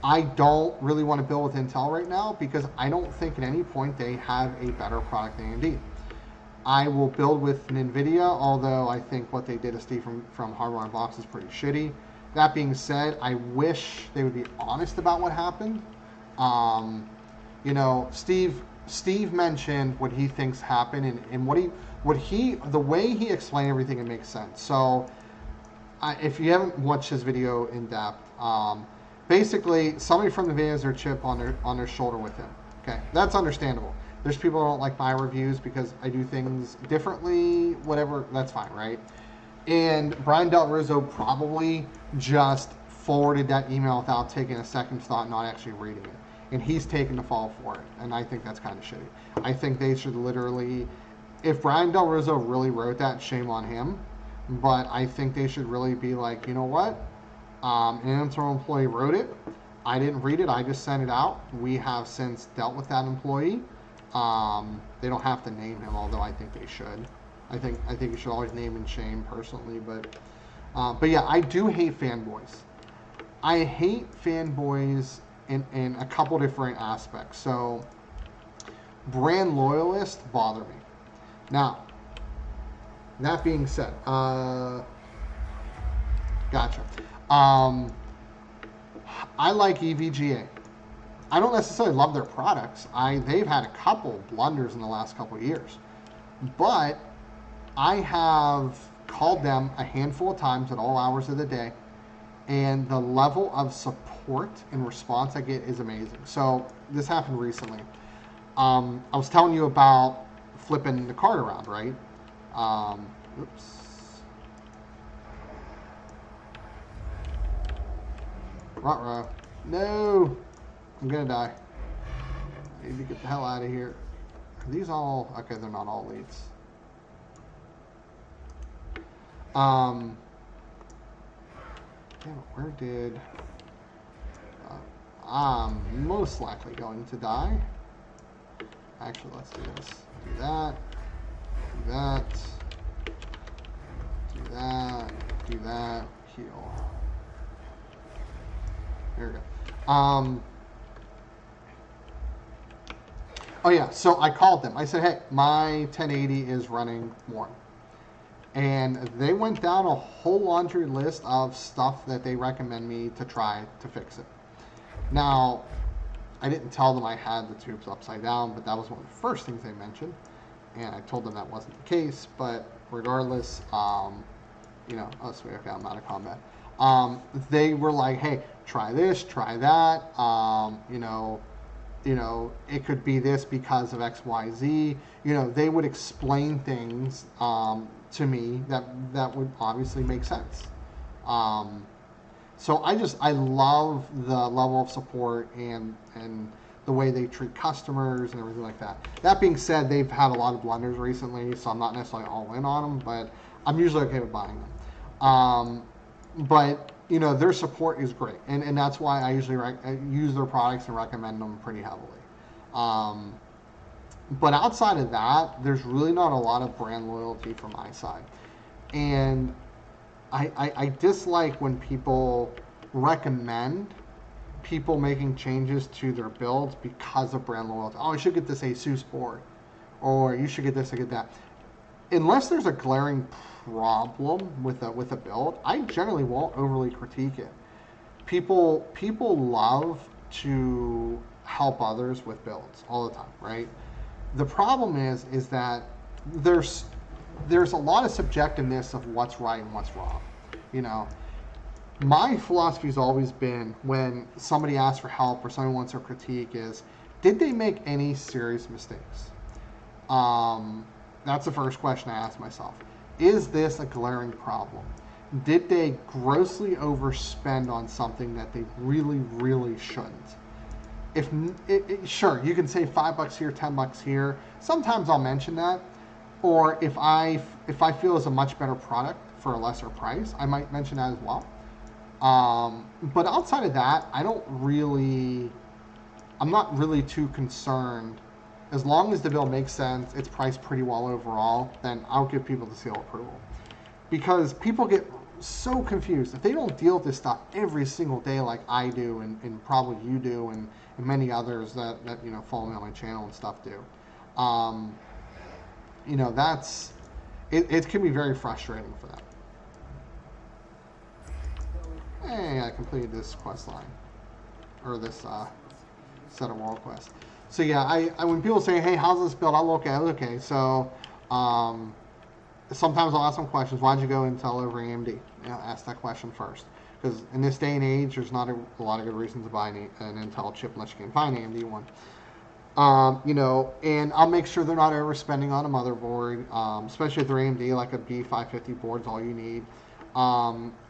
I don't really want to build with Intel right now because I don't think at any point they have a better product than AMD. I will build with NVIDIA, although I think what they did to Steve from Hardware Unboxed is pretty shitty. That being said, I wish they would be honest about what happened. Steve mentioned what he thinks happened, and the way he explained everything, it makes sense. So, if you haven't watched his video in depth, basically somebody from NVIDIA has their chip on their shoulder with him. Okay, that's understandable. There's people who don't like my reviews because I do things differently. Whatever, that's fine, right? And Brian Del Rizzo probably just forwarded that email without taking a second thought, not actually reading it. And he's taken the fall for it. And I think that's kind of shitty. I think they should literally, if Brian Del Rizzo really wrote that, shame on him. But I think they should really be like, you know what? An internal employee wrote it. I didn't read it. I just sent it out. We have since dealt with that employee. They don't have to name him, although I think they should. I think you should always name and shame personally, but yeah, I do hate fanboys. I hate fanboys in a couple different aspects. So, brand loyalists bother me. Now, that being said, gotcha. I like EVGA. I don't necessarily love their products. They've had a couple blunders in the last couple of years, but I have called them a handful of times at all hours of the day, and the level of support and response I get is amazing. So this happened recently. I was telling you about flipping the card around, right? Oops. Ruh-roh. No! I'm gonna die. I need to get the hell out of here. Are these all... Okay, they're not all leads. Damn it, where did... I'm most likely going to die. Actually, let's do this. Do that. Do that. Do that. Do that. Heal. There we go. Oh yeah, so I called them. I said, hey, my 1080 is running warm. And they went down a whole laundry list of stuff that they recommend me to try to fix it. Now, I didn't tell them I had the tubes upside down, but that was one of the first things they mentioned. And I told them that wasn't the case, but regardless, you know, oh sweet, okay, I'm out of combat. They were like, hey, try this, try that, you know, it could be this because of X, Y, Z. You know, they would explain things to me that would obviously make sense. So I love the level of support and the way they treat customers and everything like that. That being said, they've had a lot of blunders recently, so I'm not necessarily all in on them, but I'm usually okay with buying them. But you know, their support is great, and that's why I usually use their products and recommend them pretty heavily. But outside of that, there's really not a lot of brand loyalty from my side, and I dislike when people recommend people making changes to their builds because of brand loyalty. Oh, you should get this ASUS board, or you should get this or get that. Unless there's a glaring problem with a build, I generally won't overly critique it. People love to help others with builds all the time, right? The problem is that there's a lot of subjectiveness of what's right and what's wrong. You know, my philosophy has always been when somebody asks for help or someone wants a critique is, did they make any serious mistakes? That's the first question I ask myself. Is this a glaring problem? Did they grossly overspend on something that they really, really shouldn't? Sure, you can save $5 here, $10 here. Sometimes I'll mention that. Or if I feel it's a much better product for a lesser price, I might mention that as well. But outside of that, I'm not really too concerned. As long as the build makes sense, it's priced pretty well overall, then I'll give people the seal of approval. Because people get so confused. If they don't deal with this stuff every single day like I do, and probably you do, and many others that you know follow me on my channel and stuff do, you know, it can be very frustrating for them. Hey, I completed this quest line, or this set of world quests. So yeah, I when people say, hey, how's this build? I'll look at it. Okay, so sometimes I'll ask them questions. Why'd you go Intel over AMD? You know, ask that question first. Because in this day and age, there's not a lot of good reasons to buy an Intel chip unless you can find an AMD one. You know, and I'll make sure they're not overspending on a motherboard, especially if they're AMD, like a B550 board's all you need.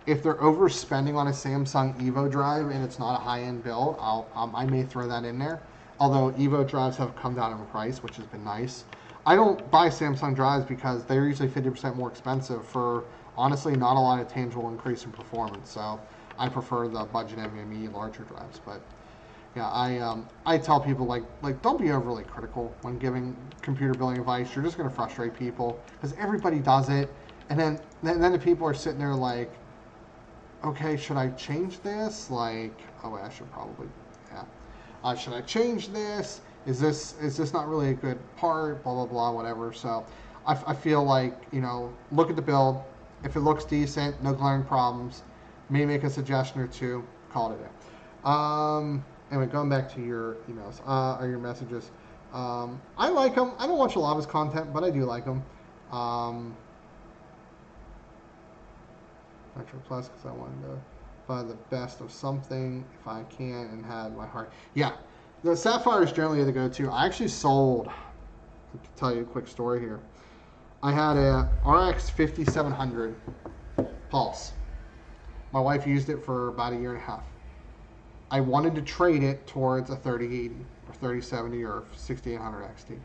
If they're overspending on a Samsung Evo drive and it's not a high-end build, I may throw that in there. Although Evo drives have come down in price, which has been nice. I don't buy Samsung drives because they're usually 50% more expensive for, honestly, not a lot of tangible increase in performance. So I prefer the budget NVMe larger drives. But yeah, I tell people like don't be overly critical when giving computer building advice. You're just going to frustrate people because everybody does it, and then the people are sitting there like, okay, should I change this? Like, oh, I should probably, yeah. Should I change this? Is this not really a good part? Blah blah blah, whatever. So, I feel like, you know, look at the build. If it looks decent, no glaring problems, maybe make a suggestion or two. Call it a day. Anyway, going back to your emails or your messages, I like him. I don't watch a lot of his content, but I do like him. Metro Plus because I wanted to find the best of something if I can and had my heart. Yeah, the Sapphire is generally the go-to. I actually sold. To tell you a quick story here. I had a RX 5700 Pulse. My wife used it for about a year and a half. I wanted to trade it towards a 3080 or 3070 or 6800 XT.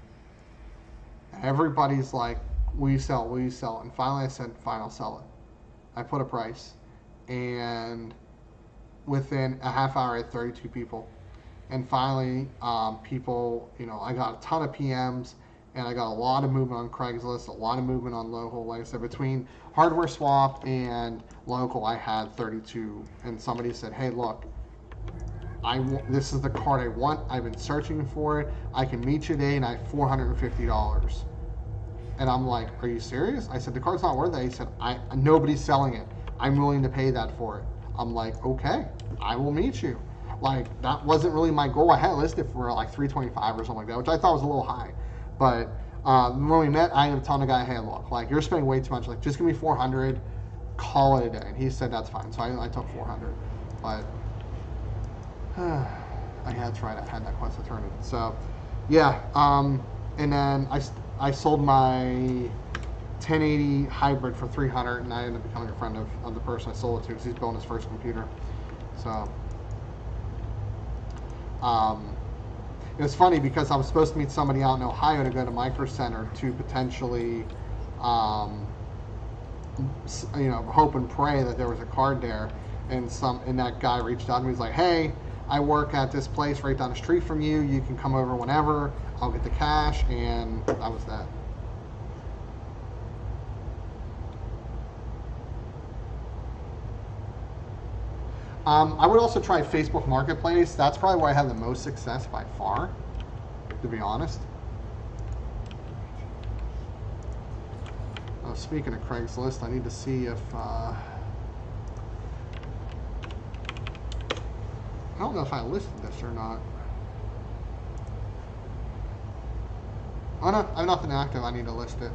And everybody's like, will you sell? Will you sell? And finally I said, fine, I'll sell it. I put a price, and within a half hour I had 32 people. And finally, people, you know, I got a ton of PMs, and I got a lot of movement on Craigslist, a lot of movement on local. Like I said, between Hardware Swap and local, I had 32. And somebody said, hey, look, this is the card I want. I've been searching for it. I can meet you today, and I have $450. And I'm like, are you serious? I said, the card's not worth it. He said, nobody's selling it. I'm willing to pay that for it. I'm like, okay, I will meet you. Like, that wasn't really my goal. I had it listed for like 325 or something like that, which I thought was a little high. But when we met, I ended up telling the guy, hey, look, like, you're spending way too much. Like, just give me 400, call it a day. And he said, that's fine. So I took 400. But I had that quest to turn it. So, yeah. And then I sold my 1080 hybrid for 300, and I ended up becoming a friend of the person I sold it to because he's building his first computer. So, it was funny because I was supposed to meet somebody out in Ohio to go to Micro Center to potentially, hope and pray that there was a card there, and that guy reached out to me. He's like, hey, I work at this place right down the street from you. You can come over whenever. I'll get the cash, and that was that. I would also try Facebook Marketplace. That's probably where I have the most success by far, to be honest. Oh, speaking of Craigslist, I need to see if... I don't know if I listed this or not. Oh no, I have nothing active. I need to list it.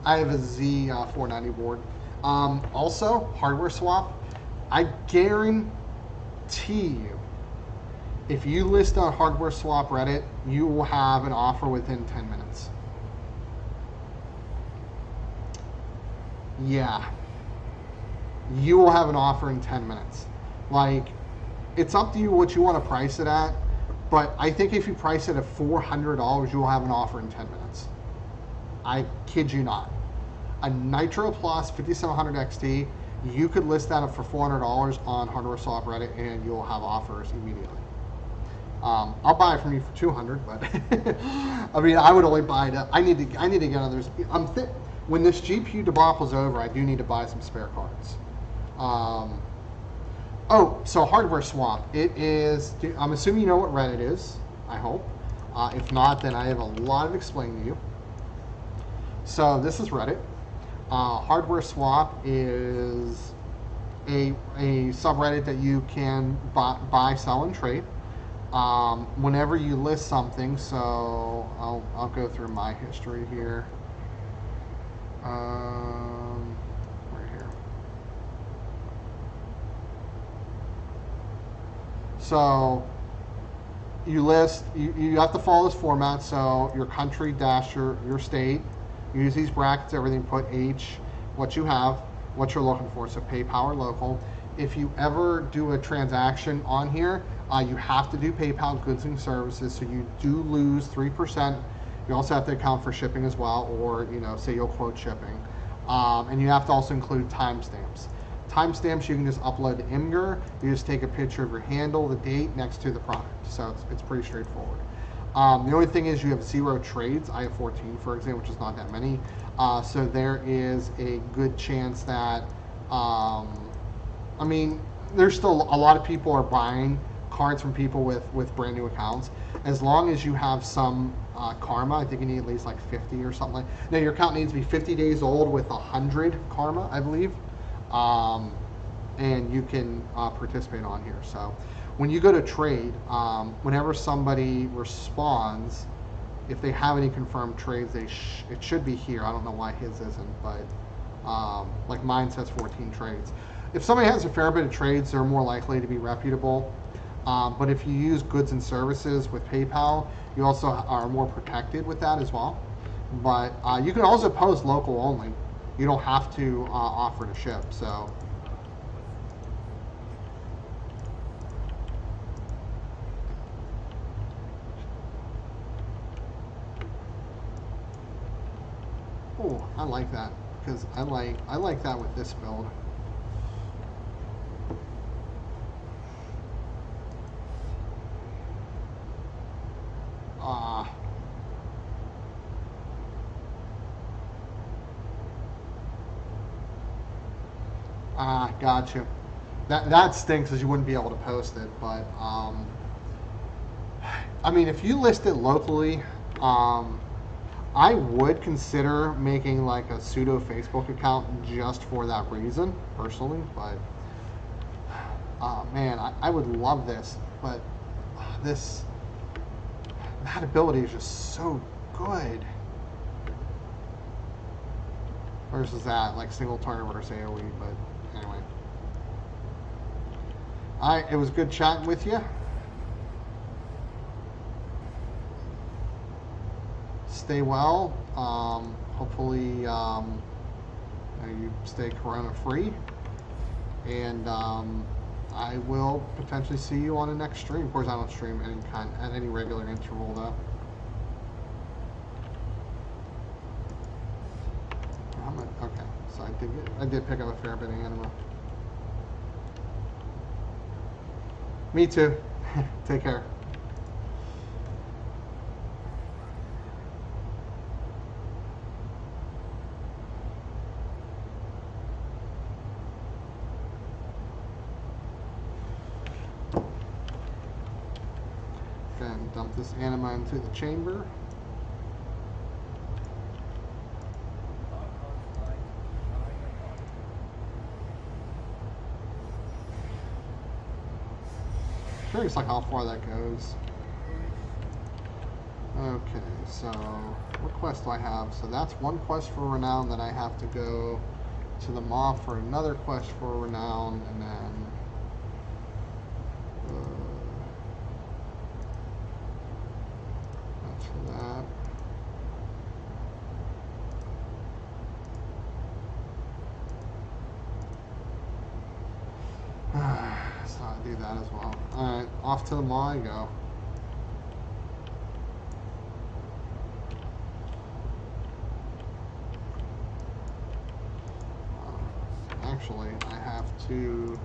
I have a Z490 board. Also, Hardware Swap. I guarantee you, if you list on Hardware Swap Reddit, you will have an offer within 10 minutes. Yeah. You will have an offer in 10 minutes. Like, it's up to you what you want to price it at. But I think if you price it at $400, you will have an offer in 10 minutes. I kid you not. A Nitro Plus 5700 XT, you could list that up for $400 on Hardware Swap Reddit, and you'll have offers immediately. I'll buy it from you for $200, but I mean, I would only buy it. I need to get others. When this GPU debacle's over, I do need to buy some spare cards. So Hardware Swap. It is, I'm assuming you know what Reddit is, I hope. If not, then I have a lot of explaining to you. So this is Reddit. Hardware Swap is a subreddit that you can buy, sell, and trade. Whenever you list something, so I'll go through my history here. Right here. So you list, you have to follow this format. So your country dash your state. You use these brackets, everything, put H, what you have, what you're looking for. So PayPal or local. If you ever do a transaction on here, you have to do PayPal goods and services. So you do lose 3%. You also have to account for shipping as well, or say you'll quote shipping. And you have to also include timestamps. Timestamps you can just upload to Imgur. You just take a picture of your handle, the date next to the product. So it's pretty straightforward. The only thing is you have 0 trades. I have 14, for example, which is not that many. So there is a good chance that, there's still a lot of people are buying cards from people with brand new accounts. As long as you have some karma, I think you need at least like 50 or something. Now your account needs to be 50 days old with 100 karma, I believe. And you can participate on here. So when you go to trade, whenever somebody responds, if they have any confirmed trades, it should be here. I don't know why his isn't, but like mine says 14 trades. If somebody has a fair bit of trades, they're more likely to be reputable. But if you use goods and services with PayPal, you also are more protected with that as well. But you can also post local only. You don't have to offer to ship. So. Oh, I like that because I like that with this build. Gotcha. That stinks because you wouldn't be able to post it. But if you list it locally, I would consider making like a pseudo Facebook account just for that reason, personally. But man, I would love this, but that ability is just so good. Versus that, like single turn versus AoE, but anyway. Alright, it was good chatting with you. Stay well. Hopefully, you stay corona free. And I will potentially see you on the next stream. Of course, I don't stream at any regular interval though. Okay, so I did pick up a fair bit of anima. Me too. Take care. And dump this anima into the chamber. Curious like how far that goes. Okay, so what quest do I have? So that's one quest for renown that I have to go to the maw for another quest for renown, and then that's for that. So I do that as well. Alright, off to the maw I go. Actually, I have to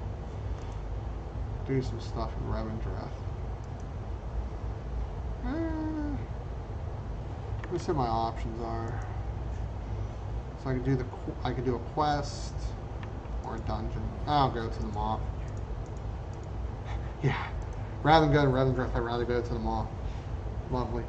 do some stuff in Revendreth. Let's see what my options are. So I could do a quest or a dungeon. I'll go to the maw. Yeah, rather than go to Revendreth, I'd rather go to the maw. Lovely.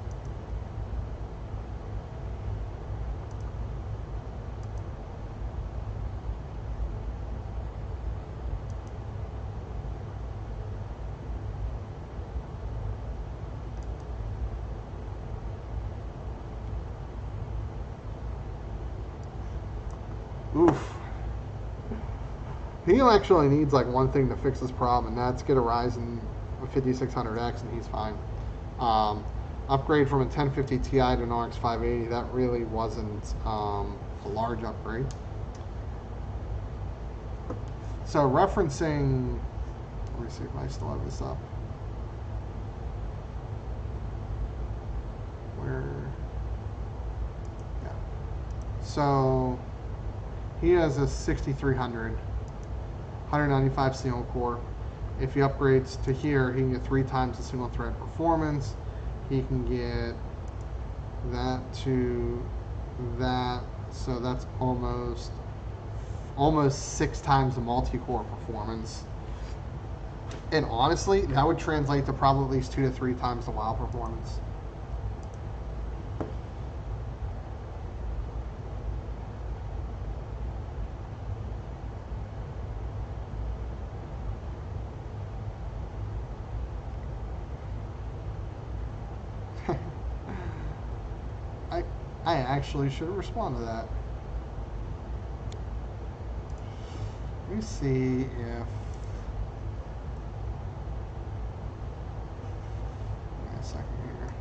Oof. He actually needs like one thing to fix this problem, and that's get a Ryzen 5600X, and he's fine. Upgrade from a 1050 Ti to an RX 580, that really wasn't a large upgrade. So referencing, let me see if I still have this up. Yeah. So he has a 6300, 195 single core. If he upgrades to here, he can get 3 times the single thread performance. He can get that to that, so that's almost 6 times the multi-core performance. And honestly, that would translate to probably at least 2 to 3 times the WoW performance. I actually should respond to that. Let me see if... Wait a second here.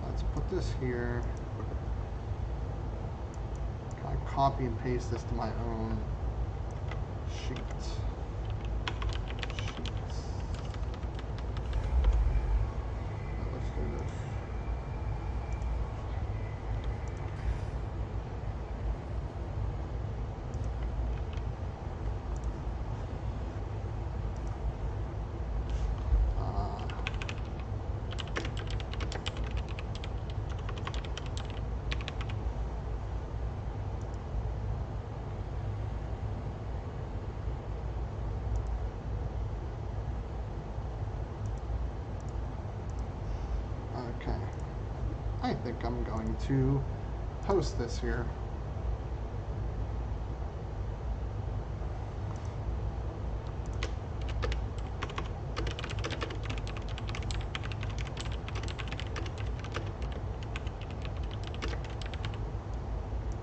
Let's put this here. Can I copy and paste this to my own sheet? Let's do this. Okay, I think I'm going to post this here.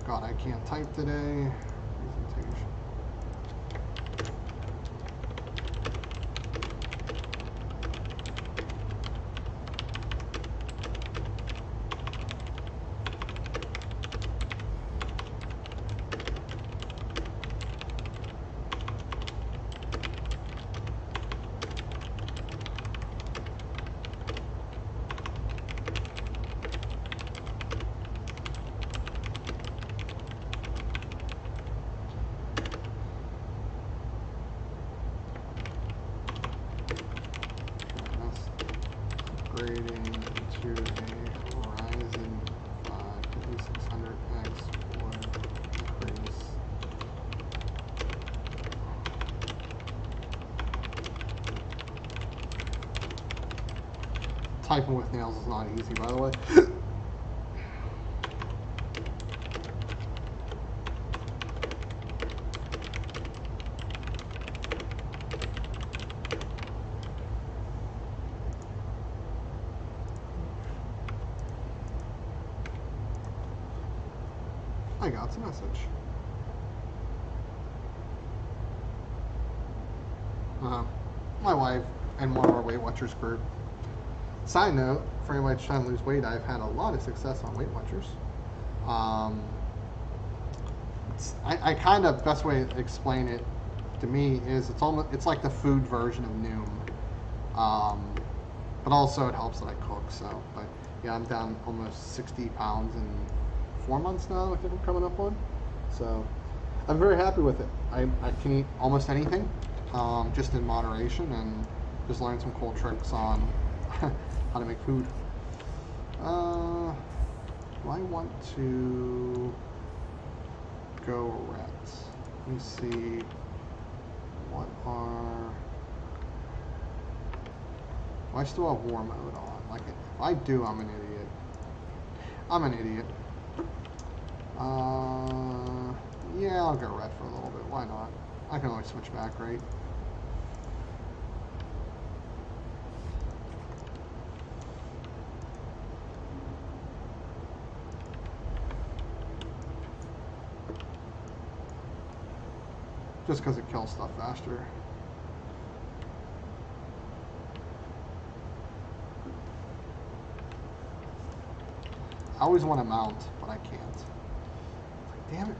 God, I can't type today. Presentation. Upgrading to a Ryzen 5600X would increase typing with nails is not easy, by the way. I got the message. My wife and one of our Weight Watchers group. Side note, for anybody trying to lose weight, I've had a lot of success on Weight Watchers. I kind of, best way to explain it to me is it's like the food version of Noom. But also it helps that I cook, so, but yeah, I'm down almost 60 pounds in 4 months now, I think I'm coming up on. So I'm very happy with it. I can eat almost anything, just in moderation, and just learn some cool tricks on how to make food. Do I want to go rats? Let me see what are... Do I still have war mode on? Like, if I do, I'm an idiot. I'm an idiot. Yeah, I'll go red for a little bit. Why not? I can always switch back, right? Just because it kills stuff faster. I always want to mount, but I can't. Damn it.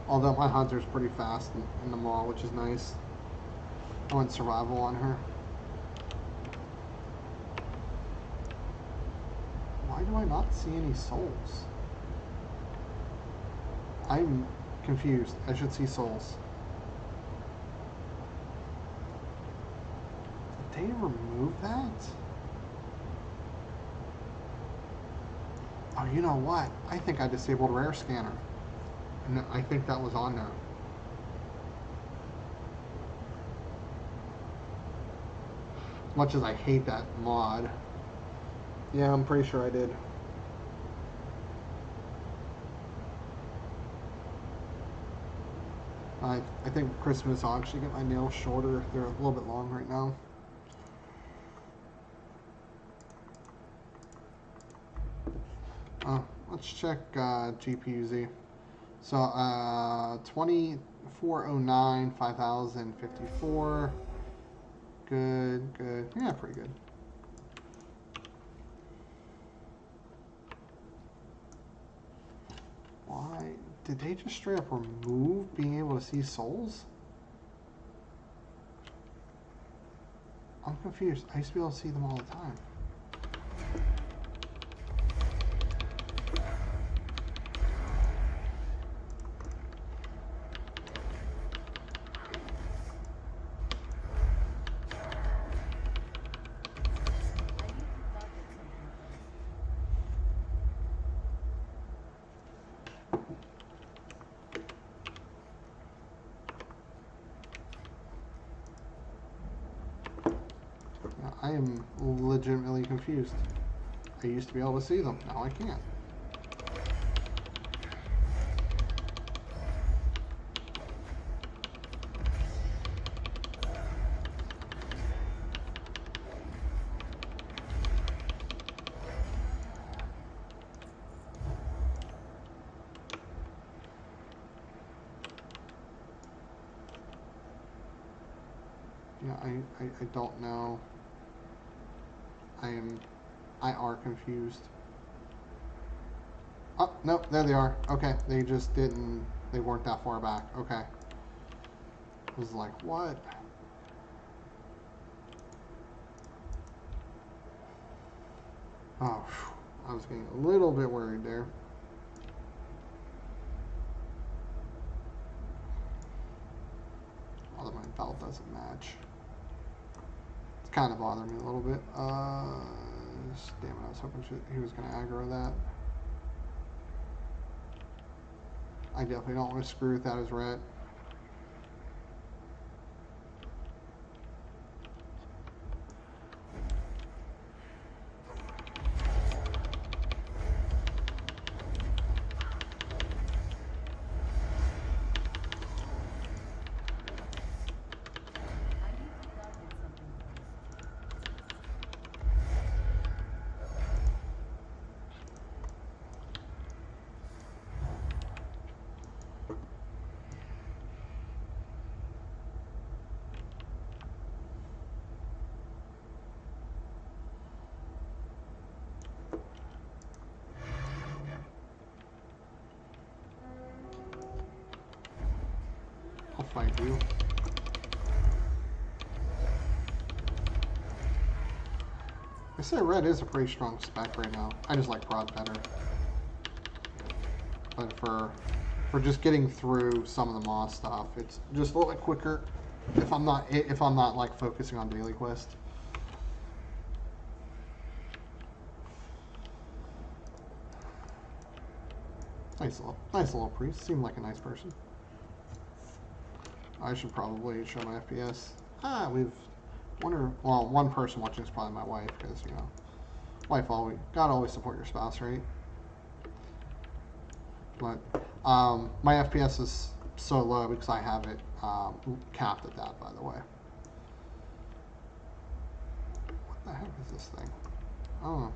Although my hunter's pretty fast in the mall, which is nice. I went survival on her. Why do I not see any souls? I'm confused. I should see souls. Did they remove that? Oh, you know what? I think I disabled rare scanner. And I think that was on there. As much as I hate that mod. Yeah, I'm pretty sure I did. I think Christmas I'll actually get my nails shorter. They're a little bit long right now. Let's check GPU-Z. So 2409, 5054. Good, good. Yeah, pretty good. Why did they just straight up remove being able to see souls? I'm confused. I used to be able to see them all the time. I am legitimately confused. I used to be able to see them. Now I can't. Yeah, I don't know. I are confused. Oh, nope, there they are. Okay, they just didn't, they weren't that far back. Okay. I was like, what? Oh, I was getting a little bit worried there. Although my belt doesn't match. It's kind of bothering me a little bit. Damn it, I was hoping he was going to aggro that. I definitely don't want to screw with that as ret. I'll fight you. I say red is a pretty strong spec right now. I just like prod better. But for just getting through some of the Moss stuff, it's just a little bit quicker if I'm not like focusing on daily quest. Nice little priest. Seemed like a nice person. I should probably show my FPS. One person watching is probably my wife, because, you know, gotta always support your spouse, right? But my FPS is so low because I have it capped at that, by the way. What the heck is this thing? Oh.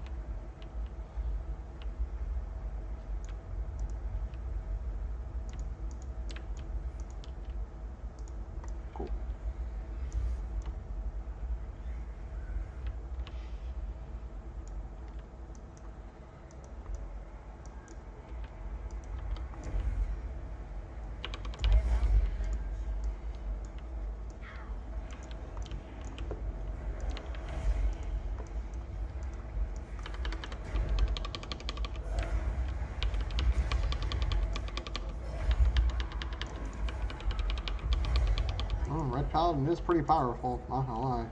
Paladin is pretty powerful, not gonna lie.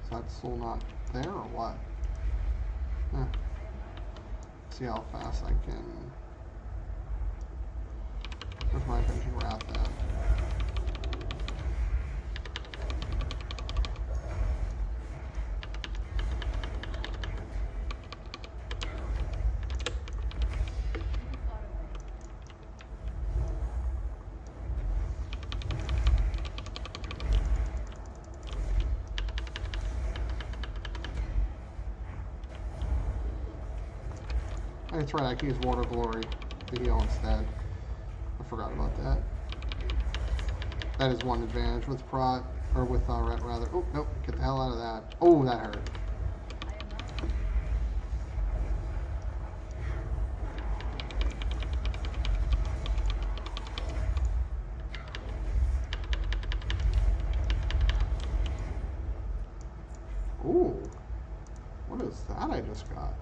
Is that soul not there or what? See how fast I can. Where's my finishing wrath at? That's right, I can use Water Glory to heal instead. I forgot about that. That is one advantage with Prot, or with Ret rather. Oh, nope, get the hell out of that. Oh, that hurt. Ooh, what is that I just got?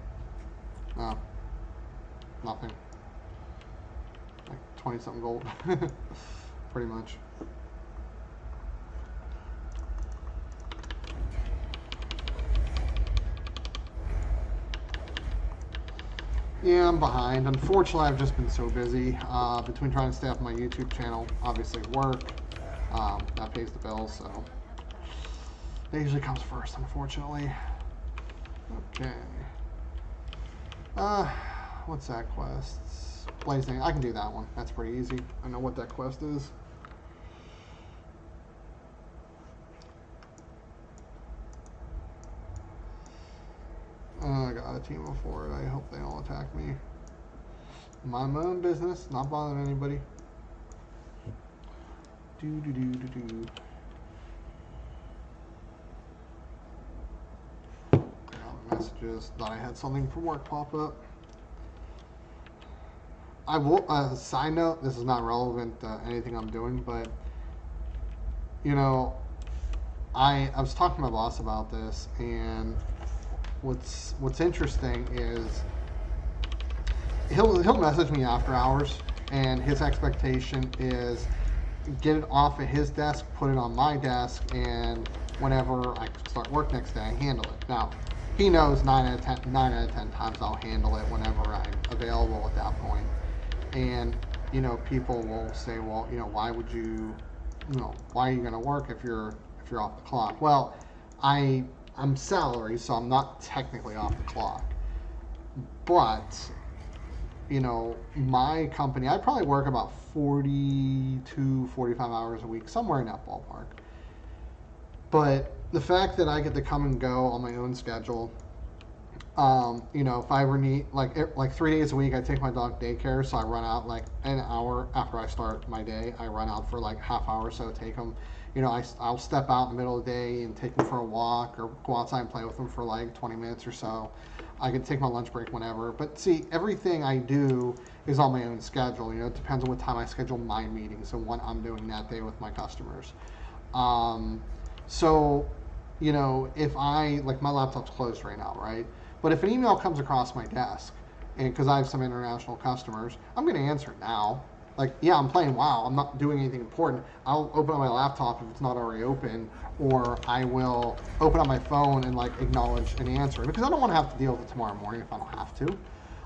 Oh. Nothing. Like 20-something gold. Pretty much. Yeah, I'm behind. Unfortunately, I've just been so busy. Between trying to staff my YouTube channel, obviously work, that pays the bills, so that usually comes first, unfortunately. Okay. What's that quest? Blazing. I can do that one. That's pretty easy. I know what that quest is. I got a team before it. I hope they all attack me. Mind my own business. Not bothering anybody. Do. Messages. Thought I had something from work pop up. I will, side note, this is not relevant to anything I'm doing, but, you know, I was talking to my boss about this, and what's interesting is he'll message me after hours, and his expectation is get it off of his desk, put it on my desk, and whenever I start work next day, I handle it. Now, he knows 9 out of 10 times I'll handle it whenever I'm available at that point. And, you know, people will say, well, you know, why are you going to work if you're off the clock? Well, I'm salary, so I'm not technically off the clock. But, you know, my company, I probably work about 42, 45 hours a week, somewhere in that ballpark. But the fact that I get to come and go on my own schedule, you know, if I ever need, like 3 days a week, I take my dog daycare, so I run out like an hour after I start my day. I run out for like half hour or so, take them, you know, I'll step out in the middle of the day and take them for a walk or go outside and play with them for like 20 minutes or so. I can take my lunch break whenever. But see, everything I do is on my own schedule. You know, it depends on what time I schedule my meetings and what I'm doing that day with my customers. So, you know, if like my laptop's closed right now, right? But if an email comes across my desk, and because I have some international customers, I'm going to answer it now. Like, yeah, I'm playing WoW. I'm not doing anything important. I'll open up my laptop if it's not already open, or I will open up my phone and like acknowledge and answer it, because I don't want to have to deal with it tomorrow morning if I don't have to.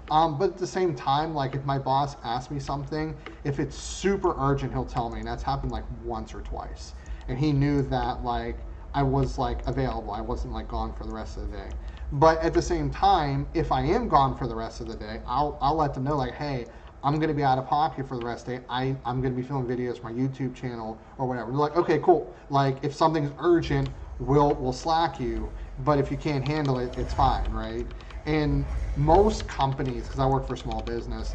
But at the same time, like if my boss asks me something, if it's super urgent, he'll tell me, and that's happened like once or twice. And he knew that like I was like available. I wasn't like gone for the rest of the day. But at the same time, if I am gone for the rest of the day, I'll let them know like, hey, I'm going to be out of pocket for the rest of the day. I'm going to be filming videos for my YouTube channel or whatever. They're like, okay, cool. Like if something's urgent, we'll Slack you. But if you can't handle it, it's fine, right? And most companies, because I work for a small business,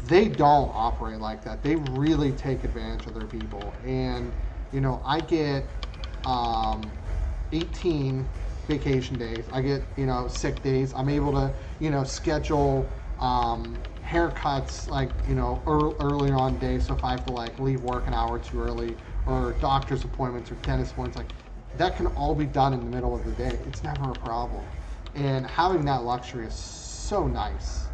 they don't operate like that. They really take advantage of their people. And, you know, I get 18 vacation days. I get, you know, sick days. I'm able to, you know, schedule haircuts like, you know, earlier on days. So if I have to like leave work an hour too early, or doctor's appointments or dentist appointments, like that can all be done in the middle of the day. It's never a problem. And having that luxury is so nice.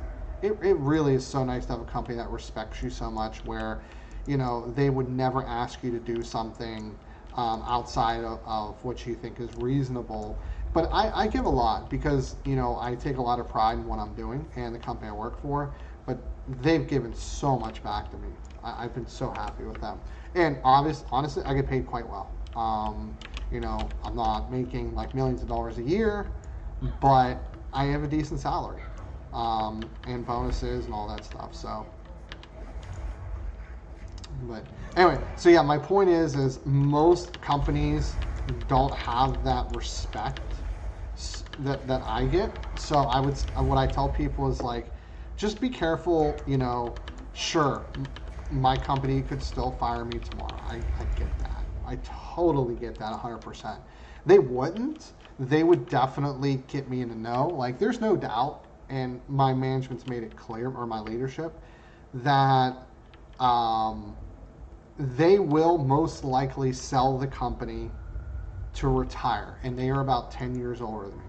It really is so nice to have a company that respects you so much where, they would never ask you to do something outside of what you think is reasonable. But I give a lot because, I take a lot of pride in what I'm doing and the company I work for. But they've given so much back to me. I've been so happy with them. And honestly, I get paid quite well. I'm not making like millions of dollars a year, but I have a decent salary, and bonuses and all that stuff. So, but anyway, so yeah, my point is most companies don't have that respect that I get. So what I tell people is like, just be careful. Sure, my company could still fire me tomorrow. I get that. I totally get that 100%. They wouldn't. They would definitely get me in a no. Like, there's no doubt, and my management's made it clear, or my leadership, that they will most likely sell the company to retire, and they are about 10 years older than me.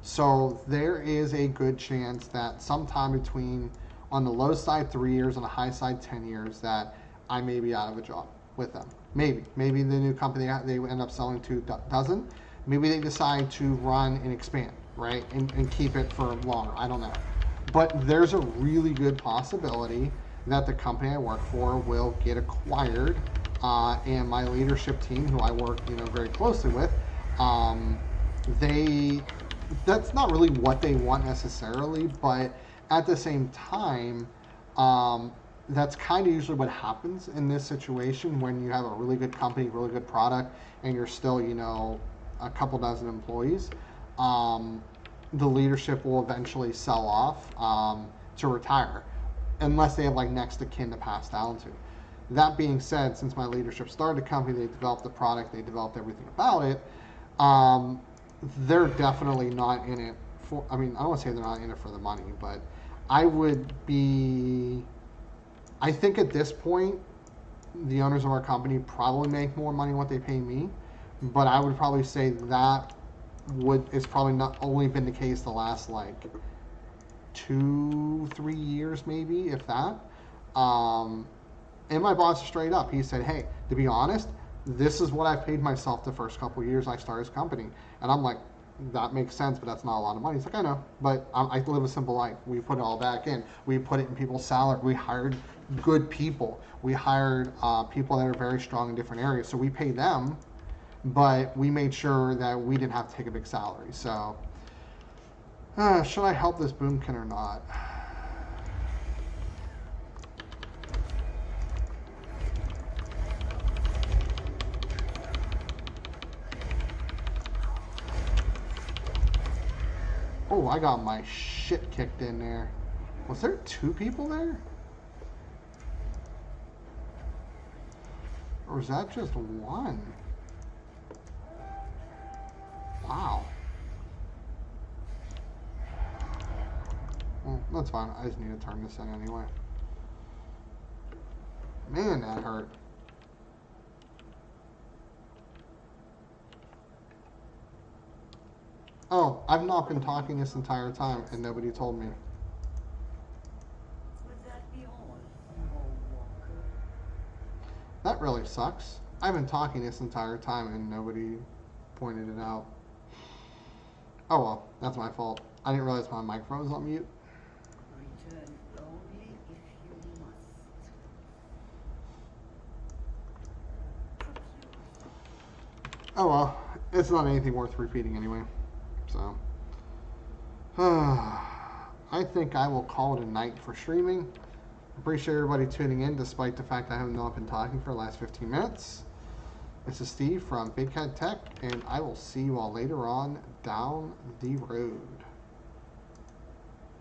So there is a good chance that sometime between, on the low side 3 years, on the high side 10 years, that I may be out of a job with them. Maybe the new company they end up selling to doesn't. Maybe they decide to run and expand, right, and keep it for longer. I don't know. But there's a really good possibility that the company I work for will get acquired, and my leadership team, who I work very closely with, that's not really what they want necessarily, but at the same time, that's kind of usually what happens in this situation when you have a really good company, really good product, and you're still, a couple dozen employees. The leadership will eventually sell off to retire, unless they have like next of kin to pass down to. That being said, since my leadership started the company, they developed the product, they developed everything about it, they're definitely not in it for, I don't want to say they're not in it for the money, but I think at this point, the owners of our company probably make more money than what they pay me, but I would probably say that is probably not only been the case the last like 2-3 years, maybe, if that. And my boss is straight up. He said, hey, to be honest, this is what I paid myself the first couple of years I started this company. And I'm like, that makes sense, but that's not a lot of money. He's like, I know, but I live a simple life. We put it all back in. We put it in people's salary. We hired good people. We hired people that are very strong in different areas. So we pay them, but we made sure that we didn't have to take a big salary. So should I help this boomkin or not? Oh, I got my shit kicked in there. Was there 2 people there? Or was that just 1? Wow. Well, that's fine. I just need to turn this in anyway. Man, that hurt. Oh, I've not been talking this entire time, and nobody told me. That really sucks. I've been talking this entire time, and nobody pointed it out. Oh well, that's my fault. I didn't realize my microphone was on mute. Return only if you must. Oh well, it's not anything worth repeating anyway. So, I think I will call it a night for streaming. Appreciate everybody tuning in, despite the fact I have not been talking for the last 15 minutes. This is Steve from Big Cat Tech, and I will see you all later on down the road.